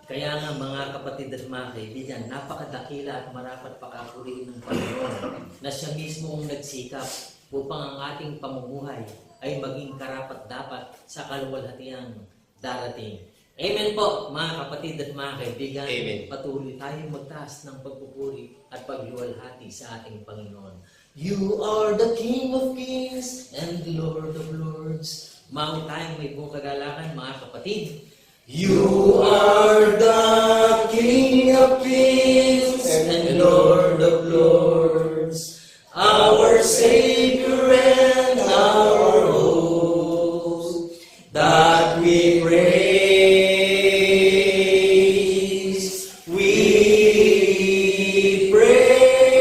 S1: Kaya nga mga kapatid at mga kaibigan, napakadakila at marapat pakapurihin ng Panginoon na siya mismo ang nagsikap upang ang ating pamumuhay ay maging karapat-dapat sa kaluwalhatiang darating. Amen po mga kapatid at mga kaibigan.
S2: Amen.
S1: Patuloy tayong magtaas ng pagpupuri at pagluwalhati sa ating Panginoon. You are the King of Kings and the Lord of Lords. Mao tayong may buong kagalakan mga kapatid. You are the King of Kings and Lord of Lords, our Savior and our host, that we praise, we praise.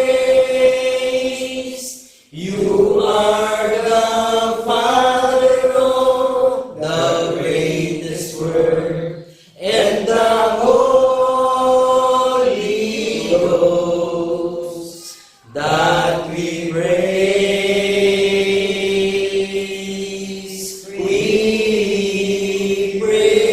S1: You are the Father of the greatest word. And the Holy Ghost, that we praise, we praise.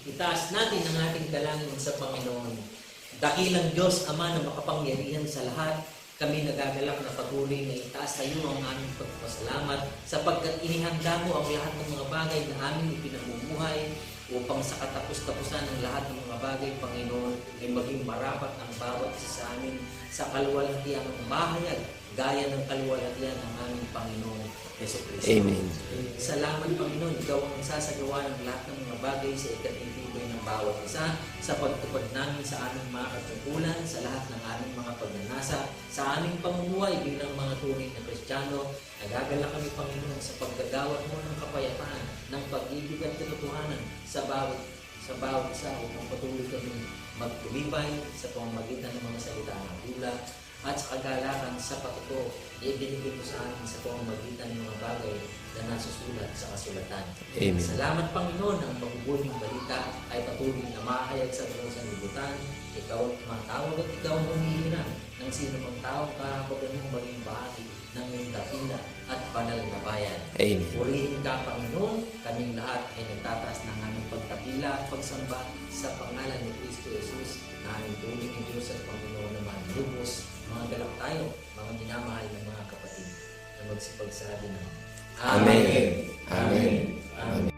S1: Itaas natin ang ating dalangin sa Panginoon. Dakilang Diyos, Ama na makapangyarihan sa lahat, kami nagagalak na patuloy na itaas sa iyo ang aming pagpasalamat sapagkat inihanda mo ang lahat ng mga bagay na aming ipinamumuhay upang sa katapos-tapusan ng lahat ng mga bagay, Panginoon, ay maging marapat ang bawat isa sa amin sa kaluwalhatian ng mahayag gaya ng kaluwalhatian ng aming Panginoon Yesu Cristo.
S2: Amen.
S1: Salamat, Panginoon, ikaw ang sasagawa ng lahat ng mga bagay sa ikatitibay ng bawat isa sa pagtupad namin sa aming mga katungkulan, sa lahat ng aming mga pagnanasa, sa aming pamumuhay bilang mga tunay na Kristiyano. Nagagalak kami, Panginoon, sa pagkagawad mo ng kapayapaan, ng pag-ibig at katotohanan sa bawat isa upang patuloy kami magtulibay sa pamamagitan ng mga salita ng tula at sa kagalakan sa patuto ibinigay mo sa amin sa pamamagitan ng mga bagay na nasusulat sa kasulatan.
S2: Amen.
S1: Salamat, Panginoon, ang mabubuting balita ay patuloy na mahayag sa buong sanlibutan. Ikaw ang tumatawag at ikaw ang humihinang ng sino mang tao kapag mong maging bahagi ng iyong dakila at banal na bayan.
S2: Amen.
S1: Purihin ka, Panginoon, kaming lahat ay nagtataas ng aming pagkapila at pagsamba sa pangalan ni Kristo Jesus na aming tuloy ng Diyos at Panginoon naman. Lubos, mga galak tayo, mga minamahal ng mga kapatid na magsipagsabi ng
S2: Amen. Amen. Amen.